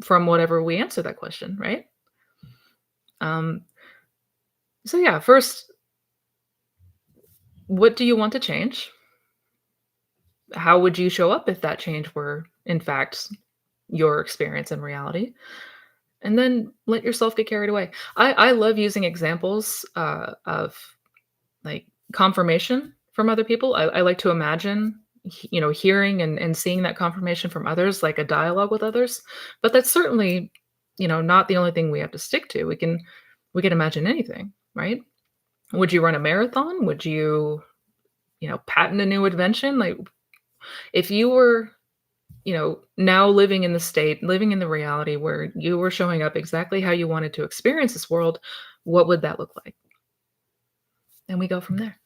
from whatever we answer that question, right? Um, so yeah, first, what do you want to change? How would you show up if that change were, in fact, your experience in reality? And then let yourself get carried away. I love using examples of like confirmation from other people. I like to imagine, hearing and seeing that confirmation from others, like a dialogue with others. But that's certainly, not the only thing we have to stick to. We can imagine anything, right? Would you run a marathon? Would you, patent a new invention? Like if you were now living in the reality where you were showing up exactly how you wanted to experience this world, what would that look like? And we go from there.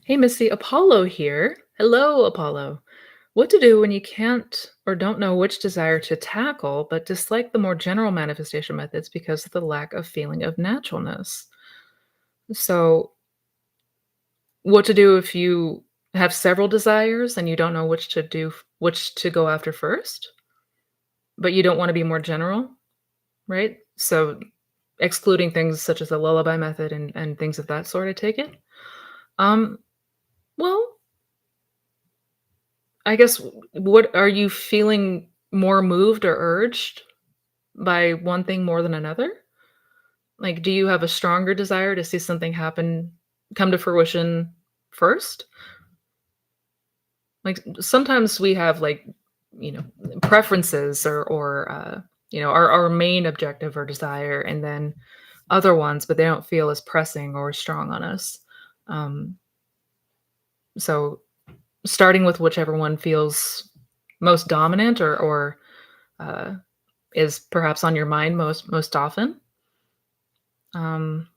Hey, Missy, Apollo here. Hello, Apollo. What to do when you can't or don't know which desire to tackle, but dislike the more general manifestation methods because of the lack of feeling of naturalness? So, what to do if you have several desires and you don't know which to go after first, but you don't want to be more general, right? So, excluding things such as the lullaby method and things of that sort, I take it? Um, well, I guess what are you feeling more moved or urged by one thing more than another? Like, do you have a stronger desire to see something come to fruition first? Like, sometimes we have, like, you know, preferences or our main objective or desire, and then other ones, but they don't feel as pressing or strong on us. Um, so starting with whichever one feels most dominant or is perhaps on your mind most often. Um,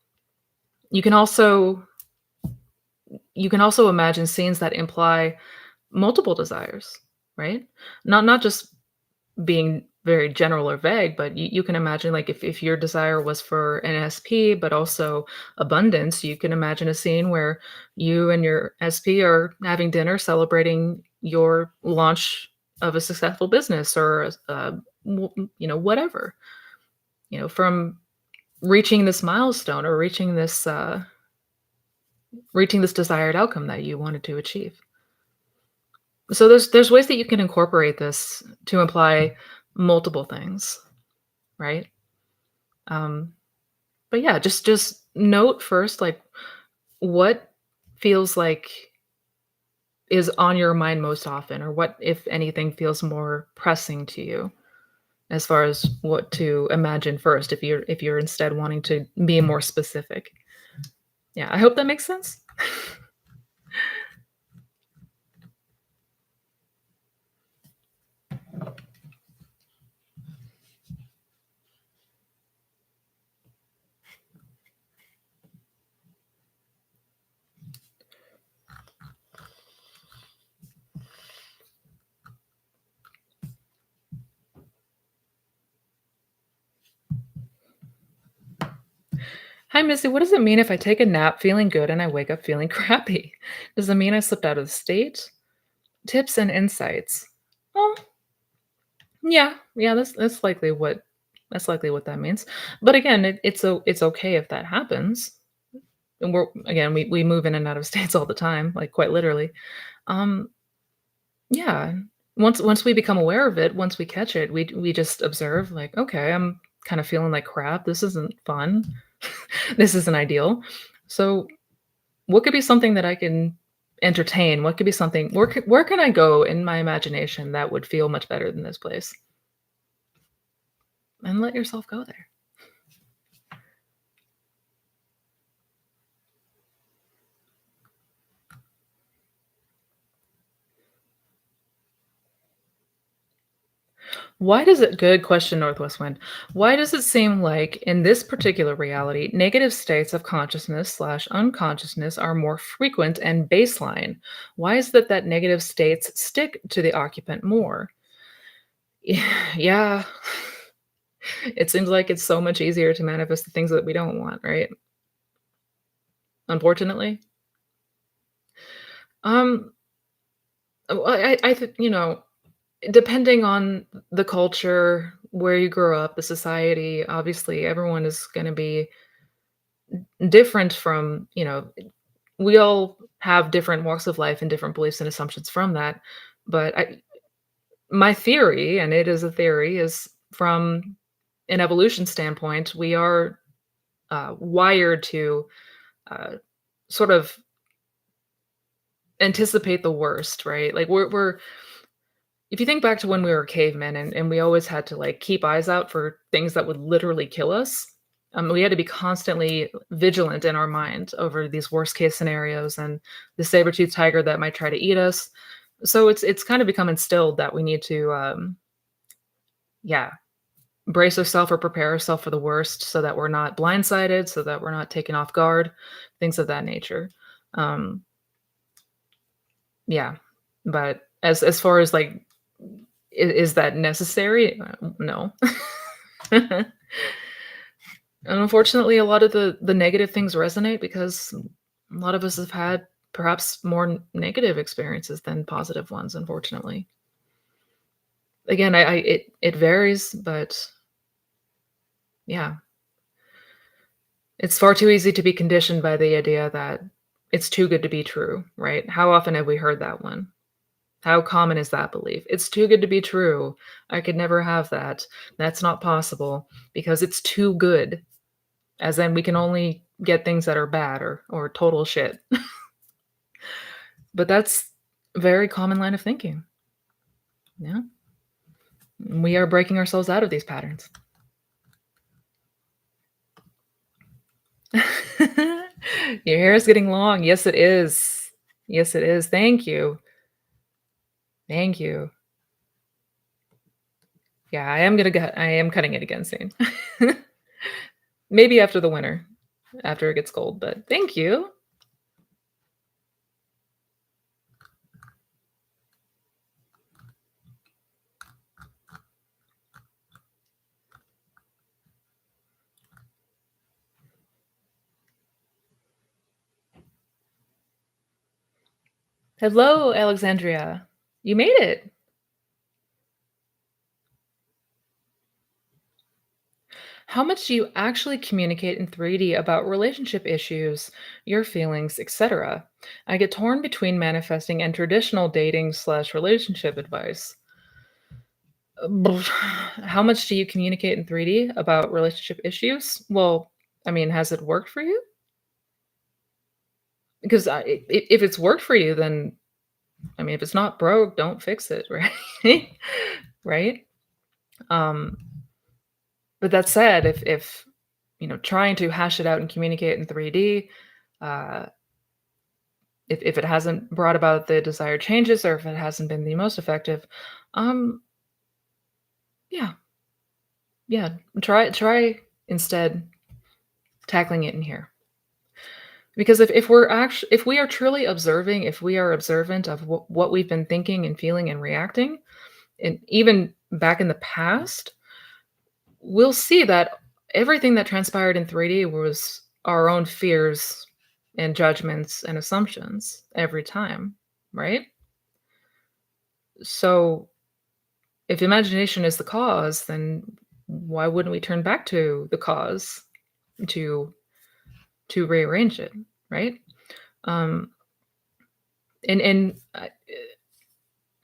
you can also you can also imagine scenes that imply multiple desires, right? Not just being very general or vague, but you can imagine like if your desire was for an SP, but also abundance, you can imagine a scene where you and your SP are having dinner celebrating your launch of a successful business or whatever, from reaching this milestone or reaching this desired outcome that you wanted to achieve. So there's ways that you can incorporate this to imply multiple things, right? Um, but yeah, just note first, like what feels like is on your mind most often, or what, if anything, feels more pressing to you as far as what to imagine first, if you're instead wanting to be more specific. Yeah, I hope that makes sense. Hi, Missy. What does it mean if I take a nap feeling good and I wake up feeling crappy? Does it mean I slipped out of the state? Tips and insights. Well, yeah, yeah, that's likely what that means. But again, it's okay if that happens. And we move in and out of states all the time, like quite literally. Um, yeah. Once we become aware of it, once we catch it, we just observe like, okay, I'm kind of feeling like crap. This isn't fun. This isn't ideal. So what could be something that I can entertain? What could be something where can I go in my imagination that would feel much better than this place? And let yourself go there. Why does it good question, Northwest Wind. Why does it seem like in this particular reality, negative states of consciousness slash unconsciousness are more frequent and baseline? Why is it that negative states stick to the occupant more? Yeah, it seems like it's so much easier to manifest the things that we don't want, right? Unfortunately. Um, well, depending on the culture, where you grew up, the society, obviously everyone is going to be different from, we all have different walks of life and different beliefs and assumptions from that. But my theory, and it is a theory, is from an evolution standpoint, we are wired to uh, sort of anticipate the worst, right? Like we're if you think back to when we were cavemen and we always had to like keep eyes out for things that would literally kill us. We had to be constantly vigilant in our mind over these worst case scenarios and the saber-toothed tiger that might try to eat us. So it's kind of become instilled that we need to yeah, brace ourselves or prepare ourselves for the worst so that we're not blindsided, so that we're not taken off guard, things of that nature. Um, yeah. But as far as like is that necessary? No. And unfortunately, a lot of the negative things resonate because a lot of us have had perhaps more negative experiences than positive ones, unfortunately. Again, it varies, but yeah, it's far too easy to be conditioned by the idea that it's too good to be true, right? How often have we heard that one? How common is that belief? It's too good to be true. I could never have that. That's not possible because it's too good. As in we can only get things that are bad or total shit. But that's a very common line of thinking. Yeah. We are breaking ourselves out of these patterns. Your hair is getting long. Yes, it is. Yes, it is. Thank you. Thank you. Yeah, I am cutting it again soon. Maybe after the winter, after it gets cold, but thank you. Hello, Alexandria. You made it. How much do you actually communicate in 3D about relationship issues, your feelings, etc.? I get torn between manifesting and traditional dating slash relationship advice. How much do you communicate in 3D about relationship issues? Well, I mean, has it worked for you? Because if it's worked for you, then I mean, if it's not broke, don't fix it, right? Right? Um, but that said, if trying to hash it out and communicate in 3D, uh, if it hasn't brought about the desired changes or if it hasn't been the most effective, um, yeah, yeah, try instead tackling it in here. Because if we are truly observing, if we are observant of what we've been thinking and feeling and reacting, and even back in the past, we'll see that everything that transpired in 3D was our own fears and judgments and assumptions every time, right? So if imagination is the cause, then why wouldn't we turn back to the cause to rearrange it, right? Um, and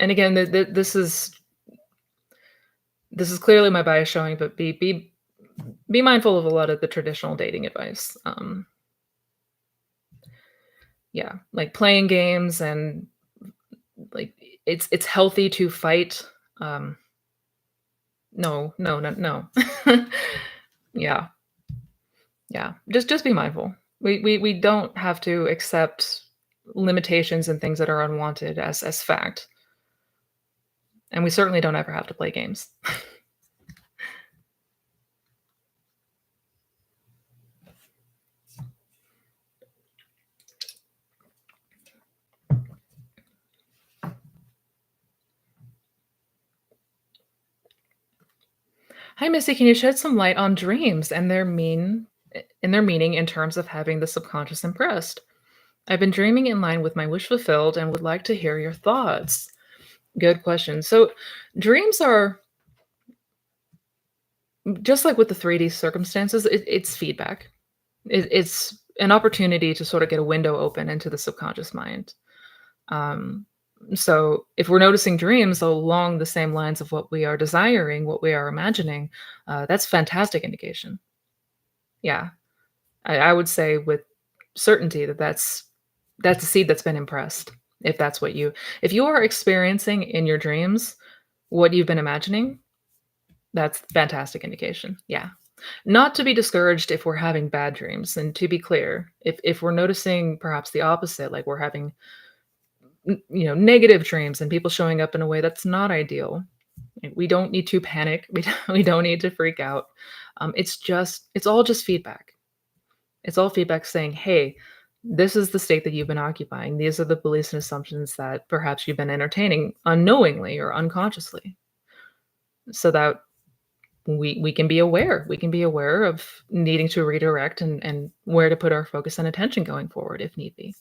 again, this is clearly my bias showing, but be mindful of a lot of the traditional dating advice. Yeah, like playing games and like it's healthy to fight. Um, no, no, no, no. Yeah, yeah. Just be mindful. We don't have to accept limitations and things that are unwanted as fact, and we certainly don't ever have to play games. Hi, Missy. Can you shed some light on dreams and their meaning in terms of having the subconscious impressed? I've been dreaming in line with my wish fulfilled and would like to hear your thoughts. Good question. So, dreams are just like with the 3D circumstances, it's feedback. It's an opportunity to sort of get a window open into the subconscious mind. Um, so, if we're noticing dreams along the same lines of what we are desiring, what we are imagining, that's fantastic indication. Yeah, I would say with certainty that that's a seed that's been impressed. If you are experiencing in your dreams what you've been imagining, that's fantastic indication. Yeah. Not to be discouraged if we're having bad dreams. And to be clear, if we're noticing perhaps the opposite, like we're having negative dreams and people showing up in a way that's not ideal, we don't need to panic. We don't need to freak out. It's all just feedback. It's all feedback saying, hey, this is the state that you've been occupying. These are the beliefs and assumptions that perhaps you've been entertaining unknowingly or unconsciously. So that we can be aware. We can be aware of needing to redirect and where to put our focus and attention going forward if need be.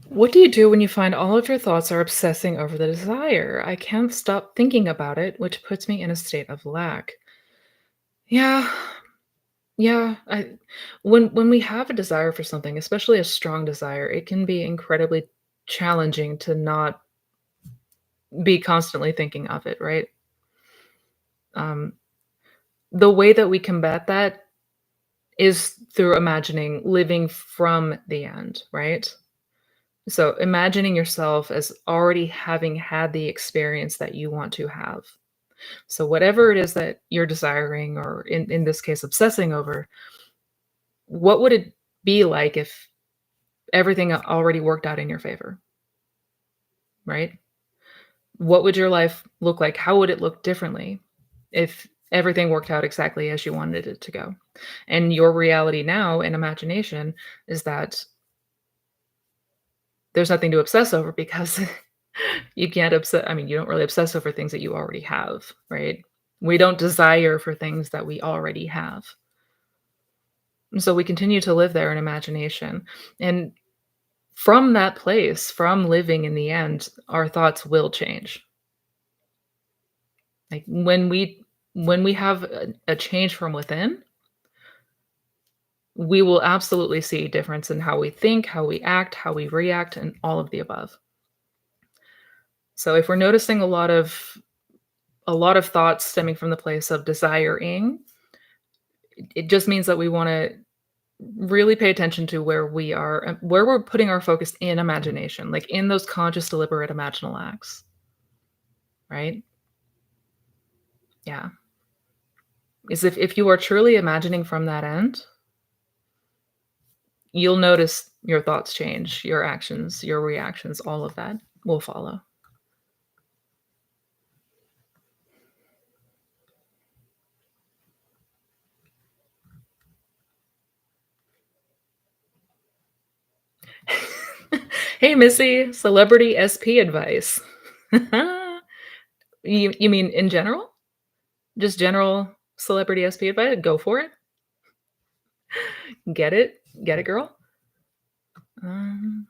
What do you do when you find all of your thoughts are obsessing over the desire? I can't stop thinking about it, which puts me in a state of lack. Yeah, yeah. When we have a desire for something, especially a strong desire, it can be incredibly challenging to not be constantly thinking of it, right? Um, the way that we combat that is through imagining living from the end, right? So imagining yourself as already having had the experience that you want to have. So whatever it is that you're desiring, or in this case, obsessing over, what would it be like if everything already worked out in your favor, right? What would your life look like? How would it look differently if everything worked out exactly as you wanted it to go? And your reality now in imagination is that there's nothing to obsess over because you can't obsess. I mean, you don't really obsess over things that you already have, right? We don't desire for things that we already have. And so we continue to live there in imagination. And from that place, from living in the end, our thoughts will change. Like when we have a change from within, we will absolutely see a difference in how we think, how we act, how we react, and all of the above. So if we're noticing a lot of thoughts stemming from the place of desiring, it just means that we want to really pay attention to where we are, where we're putting our focus in imagination, like in those conscious, deliberate, imaginal acts, right? Yeah. is if you are truly imagining from that end, you'll notice your thoughts change, your actions, your reactions, all of that will follow. Hey, Missy, celebrity SP advice. You mean in general? Just general celebrity SP advice? Go for it. Get it? Get it, girl? Um,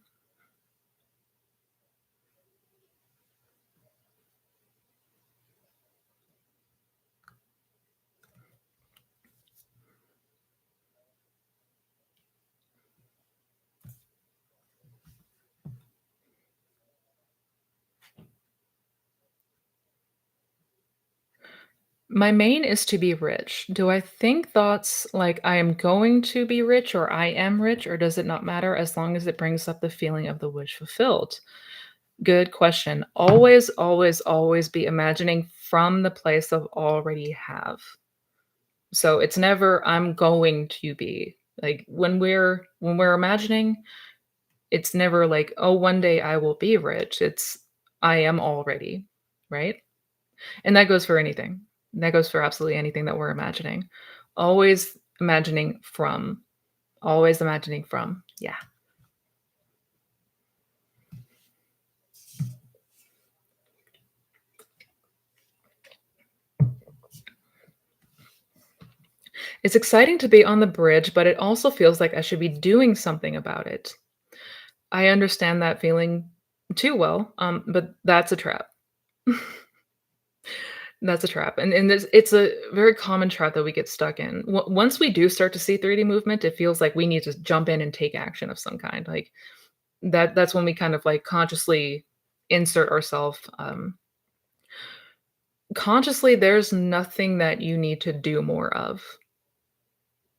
my main is to be rich. Do I think thoughts like I am going to be rich or I am rich, or does it not matter as long as it brings up the feeling of the wish fulfilled? Good question. Always, always, always be imagining from the place of already have. So it's never I'm going to be. Like when we're imagining, it's never like, oh, one day I will be rich. It's I am already, right? And that goes for anything. That goes for absolutely anything that we're imagining. Always imagining from. Always imagining from. Yeah. It's exciting to be on the bridge, but it also feels like I should be doing something about it. I understand that feeling too well, but that's a trap. That's a trap, and it's a very common trap that we get stuck in. Once we do start to see 3D movement, it feels like we need to jump in and take action of some kind. Like that's when we kind of like consciously insert ourselves. Consciously, there's nothing that you need to do more of.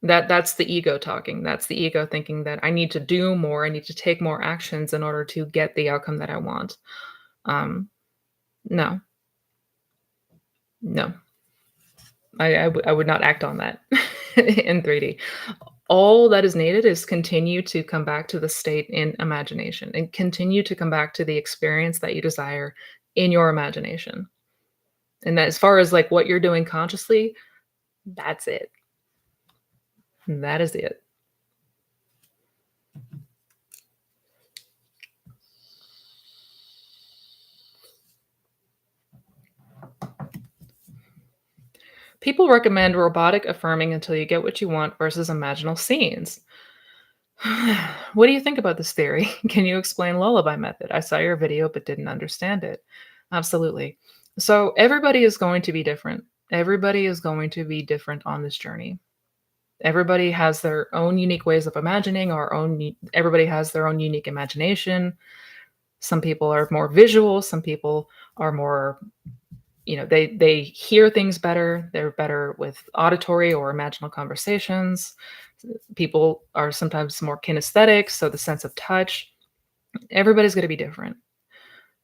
That's the ego talking. That's the ego thinking that I need to do more. I need to take more actions in order to get the outcome that I want. Um, no, no, I would not act on that in 3D. All that is needed is continue to come back to the state in imagination and continue to come back to the experience that you desire in your imagination. And that as far as like what you're doing consciously, that's it. That is it. People recommend robotic affirming until you get what you want versus imaginal scenes. What do you think about this theory? Can you explain lullaby method? I saw your video but didn't understand it. Absolutely. So everybody is going to be different. Everybody is going to be different on this journey. Everybody has their own unique ways of imagining, everybody has their own unique imagination. Some people are more visual, some people are more, they hear things better, they're better with auditory or imaginal conversations. People are sometimes more kinesthetic, so the sense of touch. Everybody's going to be different.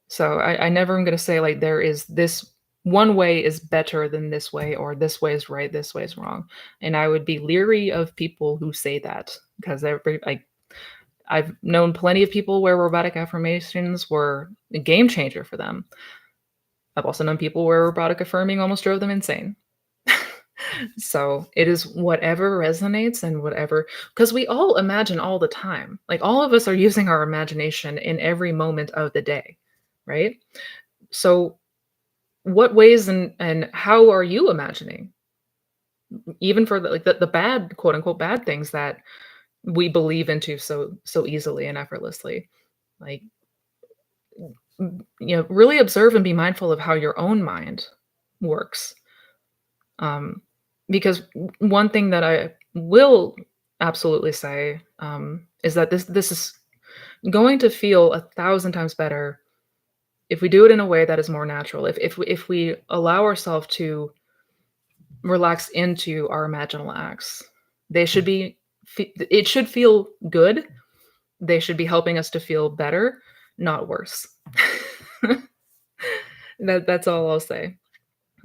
So I never am going to say like there is this one way is better than this way, or this way is right, this way is wrong. And I would be leery of people who say that because I've known plenty of people where robotic affirmations were a game changer for them. I've also known people where robotic affirming almost drove them insane. So it is whatever resonates and whatever, because we all imagine all the time. Like all of us are using our imagination in every moment of the day, right? So what ways and how are you imagining? Even for the bad, quote unquote, bad things that we believe into so easily and effortlessly. Like really observe and be mindful of how your own mind works. Um, because one thing that I will absolutely say is that this is going to feel 1,000 times better if we do it in a way that is more natural. If we allow ourselves to relax into our imaginal acts, they should be. It should feel good. They should be helping us to feel better, not worse. That's all I'll say.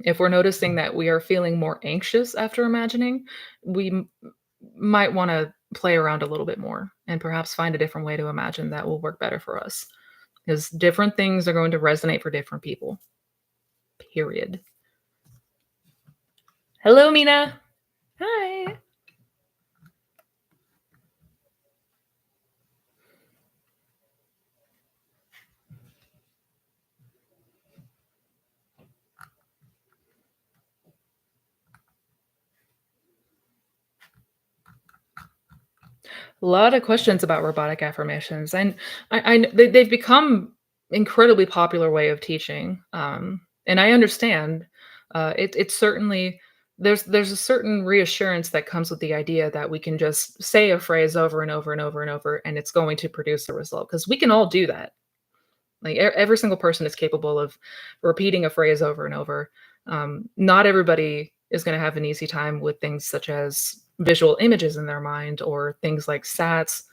If we're noticing that we are feeling more anxious after imagining, we might want to play around a little bit more and perhaps find a different way to imagine that will work better for us. Because different things are going to resonate for different people. Period. Hello, Mina. Hi. A lot of questions about robotic affirmations, and they've become incredibly popular way of teaching, and I understand. It's certainly there's a certain reassurance that comes with the idea that we can just say a phrase over and over and over and over, and it's going to produce a result because we can all do that. Like every single person is capable of repeating a phrase over and over. Not everybody is going to have an easy time with things such as visual images in their mind or things like sats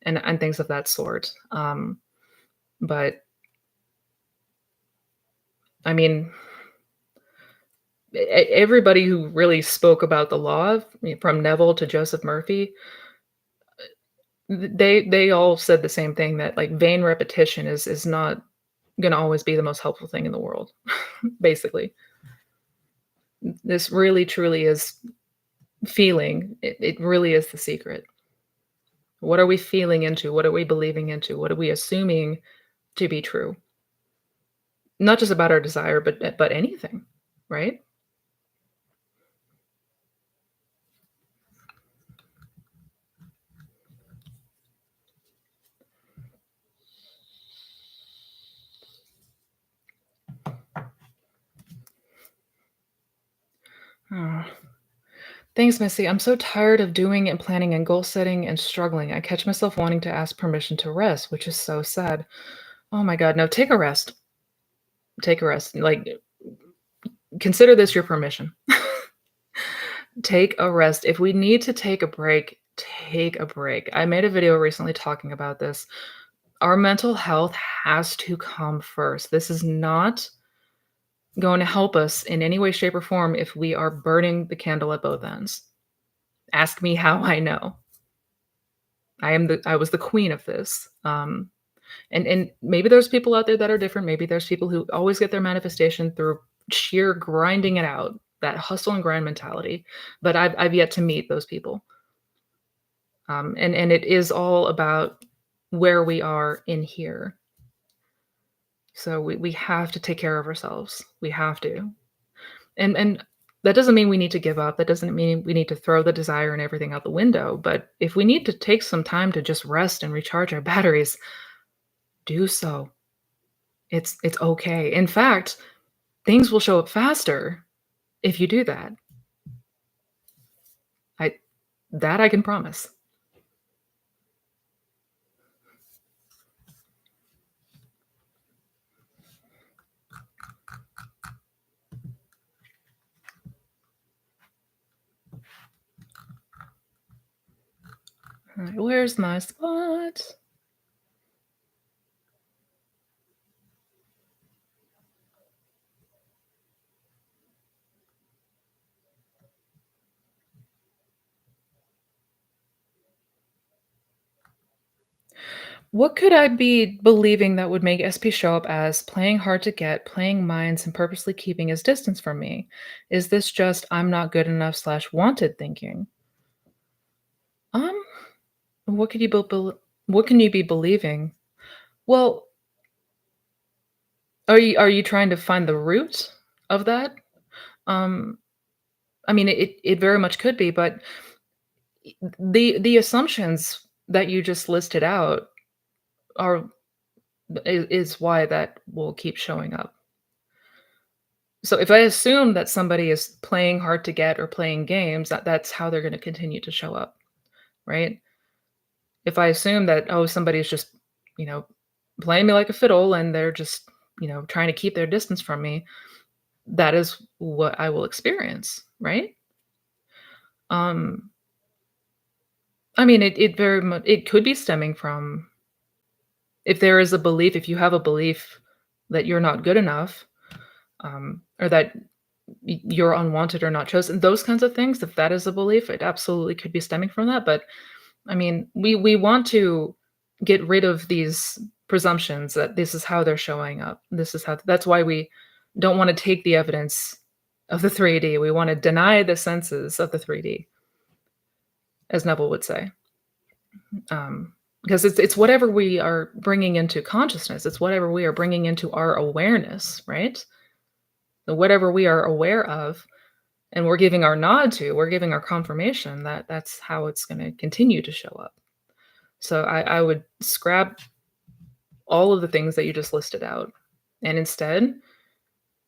and things of that sort. But I mean, everybody who really spoke about the law, from Neville to Joseph Murphy, they all said the same thing that like vain repetition is not going to always be the most helpful thing in the world. Basically, this really truly is feeling. It really is the secret. What are we feeling into? What are we believing into? What are we assuming to be true? Not just about our desire, but anything, right? Oh. Thanks, Missy. I'm so tired of doing and planning and goal setting and struggling. I catch myself wanting to ask permission to rest, which is so sad. Oh my God, no, take a rest. Take a rest. Like, consider this your permission. Take a rest. If we need to take a break, take a break. I made a video recently talking about this. Our mental health has to come first. This is not going to help us in any way, shape, or form if we are burning the candle at both ends. Ask me how I know. I was the queen of this. And maybe there's people out there that are different. Maybe there's people who always get their manifestation through sheer grinding it out, that hustle and grind mentality. But I've yet to meet those people. And it is all about where we are in here. So we have to take care of ourselves. We have to. And that doesn't mean we need to give up. That doesn't mean we need to throw the desire and everything out the window. But if we need to take some time to just rest and recharge our batteries, do so. It's okay. In fact, things will show up faster if you do that. I that I can promise. All right, where's my spot? What could I be believing that would make SP show up as playing hard to get, playing minds, and purposely keeping his distance from me? Is this just I'm not good enough slash wanted thinking? Um, what could you what can you be believing? Well, are you trying to find the root of that? Um, I mean, it very much could be, but the assumptions that you just listed out are is why that will keep showing up. So if I assume that somebody is playing hard to get or playing games, that's how they're going to continue to show up, right? If I assume that somebody's just, you know, playing me like a fiddle and they're just, trying to keep their distance from me, that is what I will experience, right? Um I mean, it very much it could be stemming from if there is a belief, if you have a belief that you're not good enough, or that you're unwanted or not chosen, those kinds of things, if that is a belief, it absolutely could be stemming from that. But I mean, we want to get rid of these presumptions that this is how they're showing up. This is how that's why we don't want to take the evidence of the 3D. We want to deny the senses of the 3D, as Neville would say. Because it's whatever we are bringing into consciousness. It's whatever we are bringing into our awareness, right? So whatever we are aware of, and we're giving our nod to, we're giving our confirmation that that's how it's going to continue to show up. So I would scrap all of the things that you just listed out. And instead,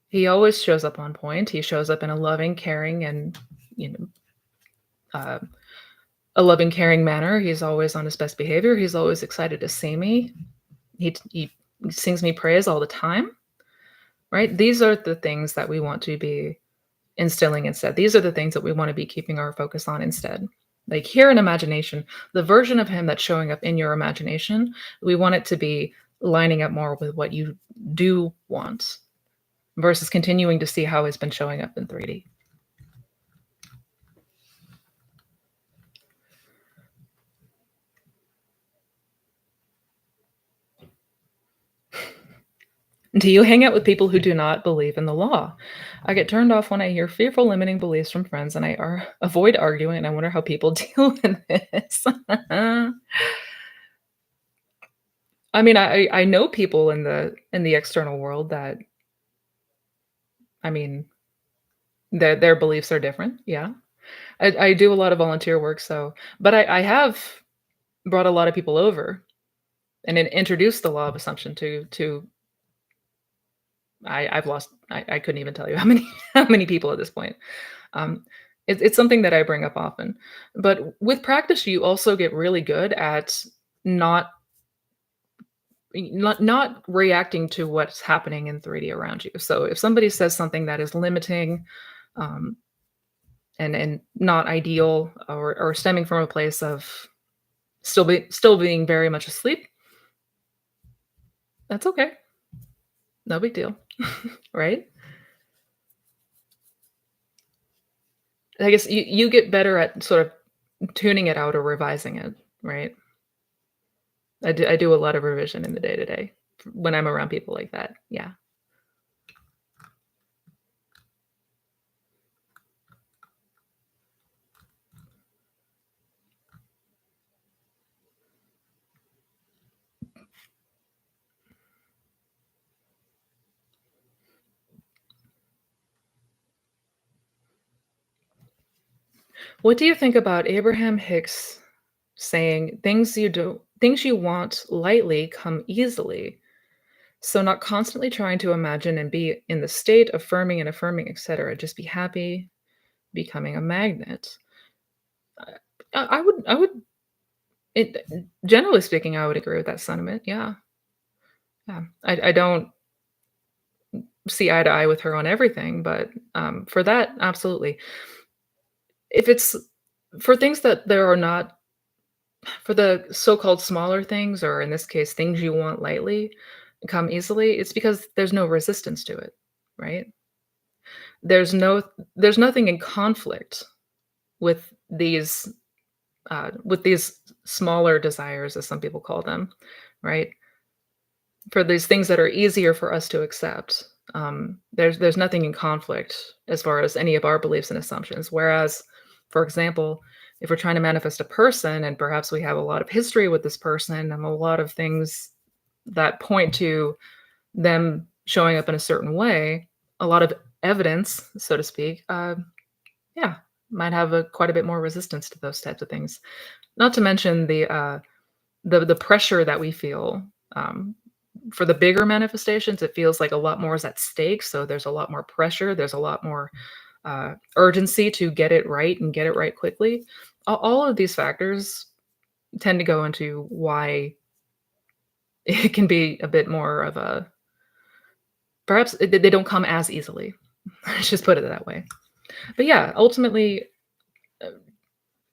he always shows up on point. He shows up in a loving, caring, and you know, uh, a loving, caring manner. He's always on his best behavior. He's always excited to see me. He sings me praise all the time. Right? These are the things that we want to be instilling instead. These are the things that we want to be keeping our focus on instead. Like here in imagination, the version of him that's showing up in your imagination, we want it to be lining up more with what you do want versus continuing to see how it's been showing up in 3D. Do you hang out with people who do not believe in the law? I get turned off when I hear fearful limiting beliefs from friends and avoid arguing, and I wonder how people deal with this. I mean, I know people in the external world that I mean, their beliefs are different, yeah. I do a lot of volunteer work, so but I have brought a lot of people over and then introduced the law of assumption to I've lost I couldn't even tell you how many how many people at this point. Um, it's something that I bring up often. But with practice, you also get really good at not not reacting to what's happening in 3D around you. So if somebody says something that is limiting, um, and not ideal or stemming from a place of still being very much asleep, that's okay. No big deal, right? I guess you get better at sort of tuning it out or revising it, right? I do a lot of revision in the day to day when I'm around people like that. Yeah. What do you think about Abraham Hicks saying things you want lightly come easily? So not constantly trying to imagine and be in the state, affirming, etc. Just be happy, becoming a magnet. Uh, I would it generally speaking, I would agree with that sentiment. Yeah. Yeah. I don't see eye to eye with her on everything, but for that, absolutely. If it's for things that there are not for the so-called smaller things, or in this case, things you want lightly, come easily, it's because there's no resistance to it, right? There's no there's nothing in conflict with these smaller desires, as some people call them, right? For these things that are easier for us to accept, there's nothing in conflict as far as any of our beliefs and assumptions. Whereas, for example, if we're trying to manifest a person and perhaps we have a lot of history with this person and a lot of things that point to them showing up in a certain way, a lot of evidence, so to speak, yeah, might have quite a bit more resistance to those types of things. Not to mention the pressure that we feel for the bigger manifestations. It feels like a lot more is at stake. So there's a lot more pressure. There's a lot more urgency to get it right and get it right quickly. All of these factors tend to go into why it can be a bit more of a perhaps they don't come as easily. Let's just put it that way. But yeah, ultimately, uh,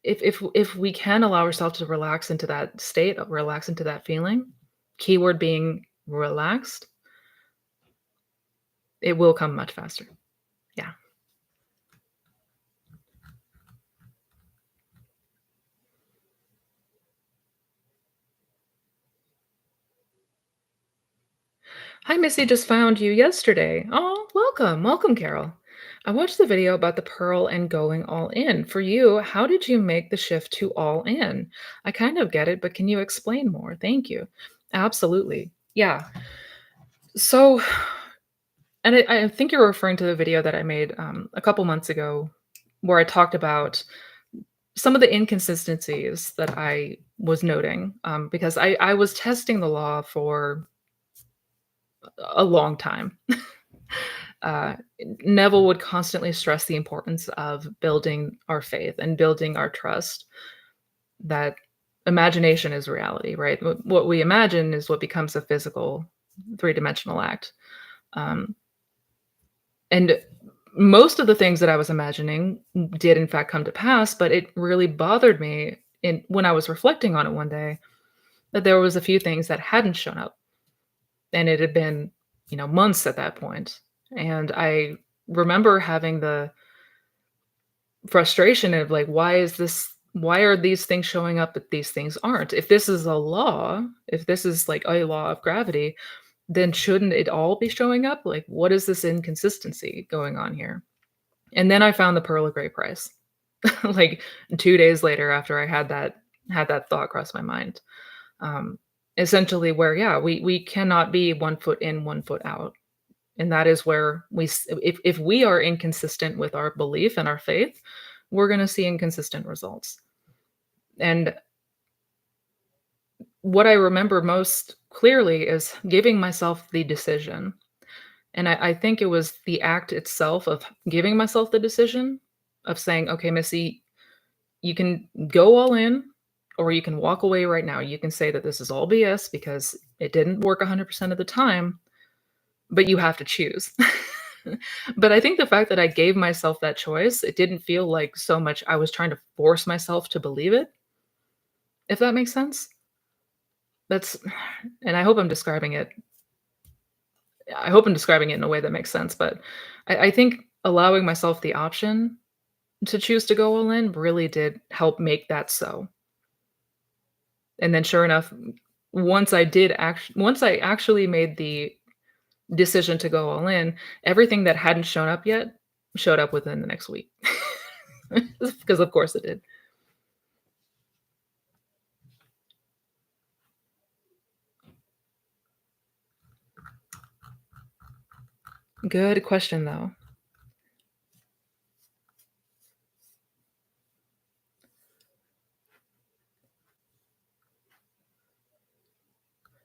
if we can allow ourselves to relax into that state, relax into that feeling, keyword being relaxed, it will come much faster. Yeah. Hi, Missy, just found you yesterday. Oh, welcome. Welcome, Carol. I watched the video about the pearl and going all in. For you, how did you make the shift to all in? I kind of get it, but can you explain more? Thank you. Absolutely. Yeah. So, and I think you're referring to the video that I made a couple months ago where I talked about some of the inconsistencies that I was noting because I was testing the law for a long time. uh, Neville would constantly stress the importance of building our faith and building our trust that imagination is reality, right? What we imagine is what becomes a physical, three-dimensional act. Um, and most of the things that I was imagining did, in fact, come to pass, but it really bothered me when I was reflecting on it one day that there was a few things that hadn't shown up, and it had been, months at that point. And I remember having the frustration of like, why are these things showing up but these things aren't? If this is a law, if this is like a law of gravity, then shouldn't it all be showing up? Like, what is this inconsistency going on here? And then I found the pearl of great price. Like 2 days later after I had that thought cross my mind. Um, Essentially where, yeah, we cannot be 1 foot in, 1 foot out. And that is where if we are inconsistent with our belief and our faith, we're going to see inconsistent results. And what I remember most clearly is giving myself the decision. And I think it was the act itself of giving myself the decision of saying, okay, Missy, you can go all in or you can walk away right now. You can say that this is all BS because it didn't work 100% of the time, but you have to choose. But I think the fact that I gave myself that choice, it didn't feel like so much I was trying to force myself to believe it, if that makes sense. That's and I hope I'm describing it in a way that makes sense, but I think allowing myself the option to choose to go all in really did help make that so. And then sure enough, once I actually made the decision to go all in, everything that hadn't shown up yet showed up within the next week. Because of course it did. Good question, though.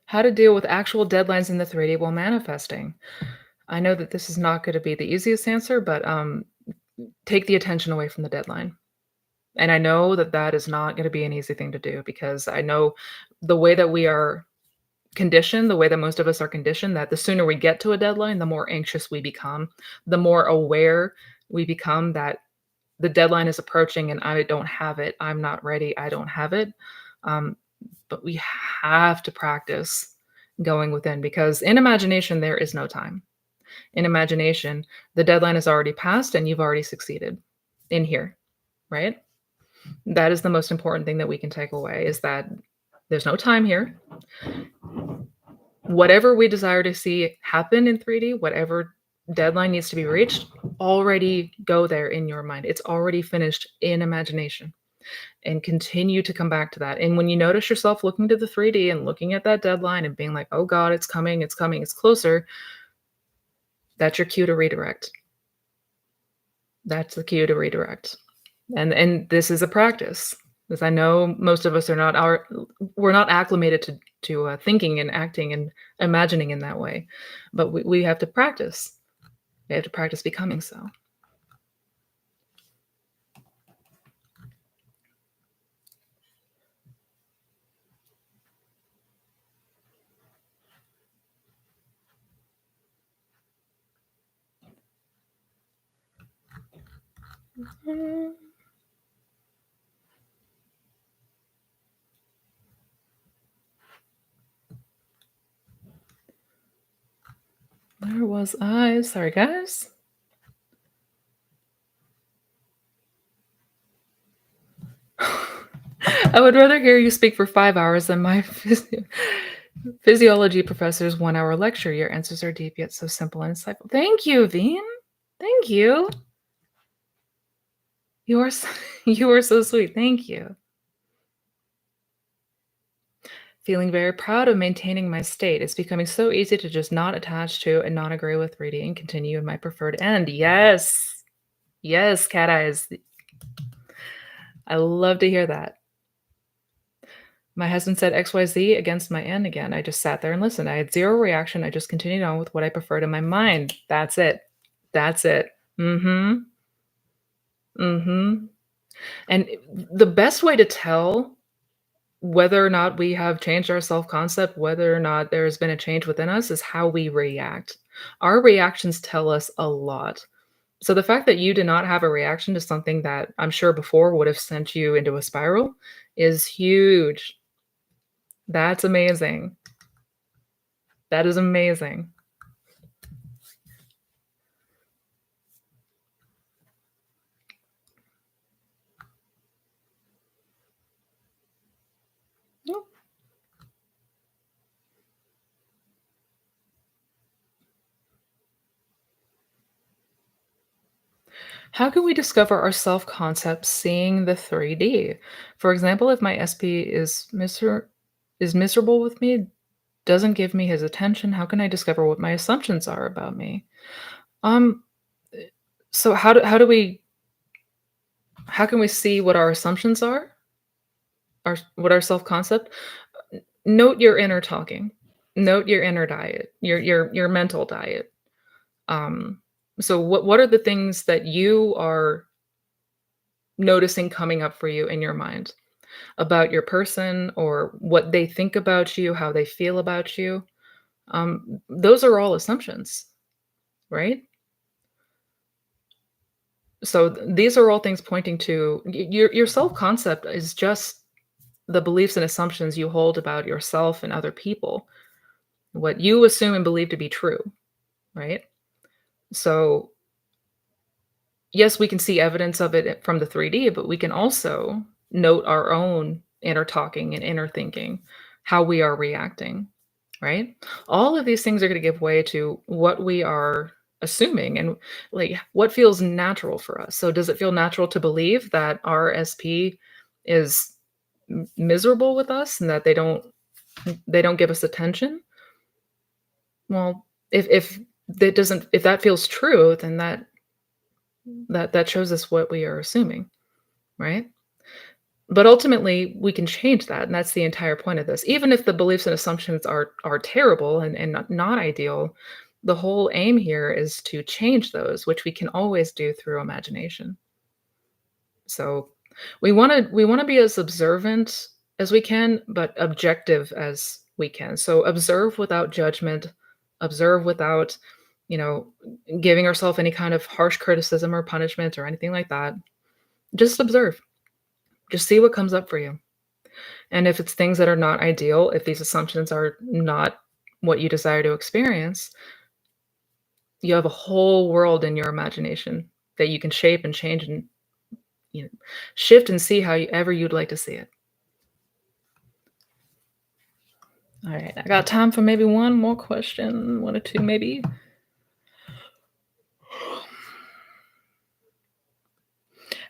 How to deal with actual deadlines in the 3D while manifesting. I know that this is not gonna be the easiest answer, but, take the attention away from the deadline. And I know that that is not gonna be an easy thing to do because I know the way that we are conditioned, the way that most of us are conditioned, that the sooner we get to a deadline, the more anxious we become, the more aware we become that the deadline is approaching and I don't have it, I'm not ready, I don't have it. Um, but we have to practice going within because in imagination, there is no time. In imagination, the deadline is already passed and you've already succeeded in here, right? That is the most important thing that we can take away is that there's no time here. Whatever we desire to see happen in 3D, whatever deadline needs to be reached, already go there in your mind. It's already finished in imagination and continue to come back to that. And when you notice yourself looking to the 3D and looking at that deadline and being like, oh God, it's coming, it's coming, it's closer, that's your cue to redirect. That's the cue to redirect. And this is a practice because I know most of us are not our we're not acclimated to thinking and acting and imagining in that way, but we have to practice. We have to practice becoming so. Mm, where was I? Sorry, guys. I would rather hear you speak for 5 hours than my physio. Physiology professor's 1-hour lecture. Your answers are deep yet so simple and insightful. Thank you, Veen. Thank you. You are s you are so sweet. Thank you. Feeling very proud of maintaining my state. It's becoming so easy to just not attach to and not agree with reading and continue in my preferred end. Yes. Yes, cat eyes. I love to hear that. My husband said XYZ against my N again. I just sat there and listened. I had zero reaction. I just continued on with what I preferred in my mind. That's it. That's it. Mhm. Mhm. And the best way to tell whether or not we have changed our self-concept, whether or not there's been a change within us is how we react. Our reactions tell us a lot. So the fact that you did not have a reaction to something that I'm sure before would have sent you into a spiral is huge. That's amazing. That is amazing. Yep. How can we discover our self-concept seeing the 3D? For example, if my SP is miserable with me, doesn't give me his attention, how can I discover what my assumptions are about me? Um, so how can we see what our assumptions are? Our self-concept? Note your inner talking. Note your inner diet, your mental diet. Um, so what are the things that you are noticing coming up for you in your mind about your person or what they think about you, how they feel about you? Those are all assumptions, right? So these are all things pointing to your self-concept is just the beliefs and assumptions you hold about yourself and other people, what you assume and believe to be true, right? So yes, we can see evidence of it from the 3D, but we can also note our own inner talking and inner thinking, how we are reacting, right? All of these things are going to give way to what we are assuming and like what feels natural for us. So does it feel natural to believe that our SP is miserable with us and that they don't give us attention? Well, if that doesn't if that feels true, then that shows us what we are assuming, right? But ultimately, we can change that, and that's the entire point of this. Even if the beliefs and assumptions are terrible and not ideal, the whole aim here is to change those, which we can always do through imagination. So we wanna be as observant as we can, but objective as we can. So observe without judgment, observe without, you know, giving ourselves any kind of harsh criticism or punishment or anything like that. Just observe. Just see what comes up for you. And if it's things that are not ideal, if these assumptions are not what you desire to experience, you have a whole world in your imagination that you can shape and change and you know, shift and see how ever you'd like to see it. All right, I got time for maybe one more question, one or two maybe.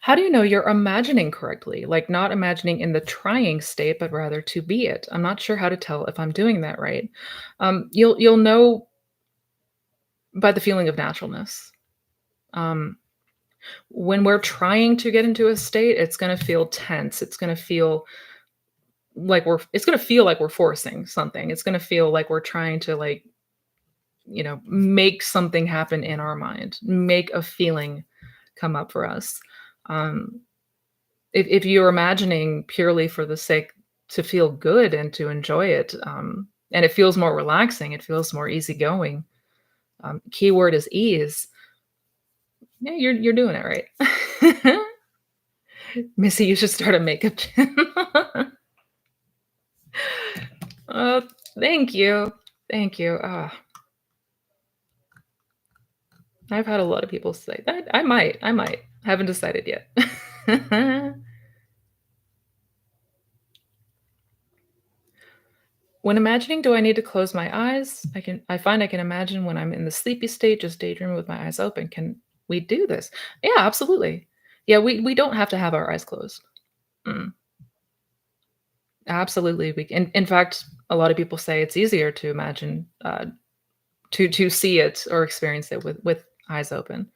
How do you know you're imagining correctly? Like not imagining in the trying state, but rather to be it. I'm not sure how to tell if I'm doing that right. You'll know by the feeling of naturalness. Um, when we're trying to get into a state, it's gonna feel tense. It's gonna feel like we're forcing something. It's gonna feel like we're trying to like, make something happen in our mind, make a feeling come up for us. Um, if you're imagining purely for the sake to feel good and to enjoy it, and it feels more relaxing, it feels more easygoing. Keyword is ease. Yeah, you're doing it right. Missy, you should start a makeup channel. Oh, thank you. Thank you. I've had a lot of people say that. I might. Haven't decided yet. When imagining, do I need to close my eyes? I find I can imagine when I'm in the sleepy state, just daydreaming with my eyes open. Can we do this? Yeah, absolutely. Yeah, we don't have to have our eyes closed. Mm, absolutely. We in fact, a lot of people say it's easier to imagine, to see it or experience it with eyes open.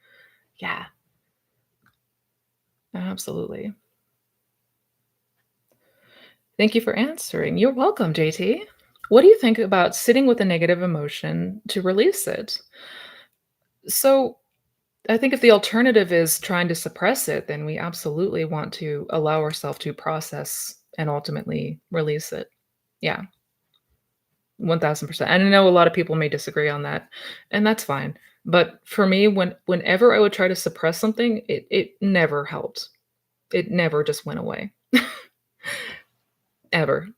Yeah, absolutely. Thank you for answering. You're welcome, JT. What do you think about sitting with a negative emotion to release it? So, I think if the alternative is trying to suppress it, then we absolutely want to allow ourselves to process and ultimately release it. Yeah, 1000%. And I know a lot of people may disagree on that, and that's fine. But for me, whenever I would try to suppress something, it never helped. It never just went away. Ever,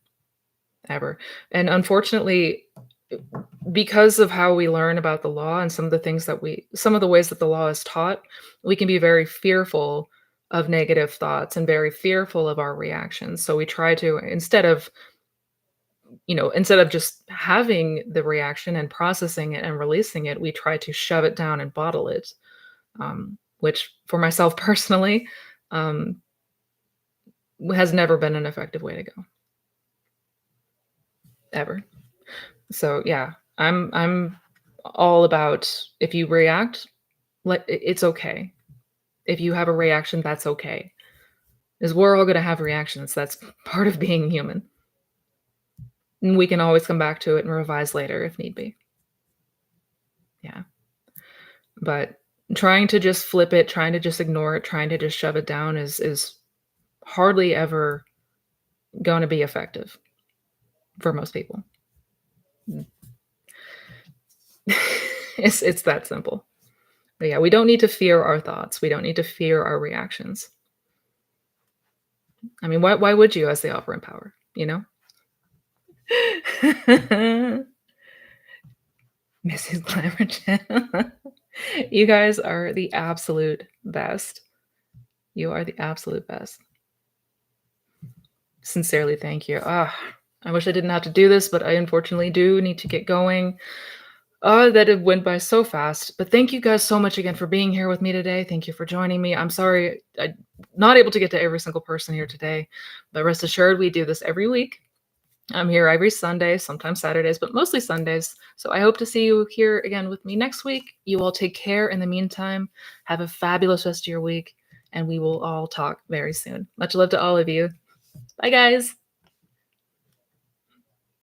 ever. And unfortunately, because of how we learn about the law and some of the ways that the law is taught, we can be very fearful of negative thoughts and very fearful of our reactions. So we try to instead of just having the reaction and processing it and releasing it, we try to shove it down and bottle it. Which for myself personally, um, has never been an effective way to go, ever. So yeah, I'm all about if you react, it's okay. If you have a reaction, that's okay. Because we're all gonna have reactions. That's part of being human. And we can always come back to it and revise later if need be. Yeah. But trying to just flip it, trying to just ignore it, trying to just shove it down is hardly ever gonna be effective for most people. Mm. It's that simple. But yeah, we don't need to fear our thoughts. We don't need to fear our reactions. I mean, why would you as the operant power, you know? Mrs. Glamour. You guys are the absolute best. You are the absolute best. Sincerely, thank you. I wish I didn't have to do this, but I unfortunately do need to get going. That it went by so fast. But thank you guys so much again for being here with me today. Thank you for joining me. I'm sorry I'm not able to get to every single person here today, but rest assured we do this every week. I'm here every Sunday, sometimes Saturdays, but mostly Sundays. So I hope to see you here again with me next week. You all take care in the meantime. Have a fabulous rest of your week, and we will all talk very soon. Much love to all of you. Bye, guys.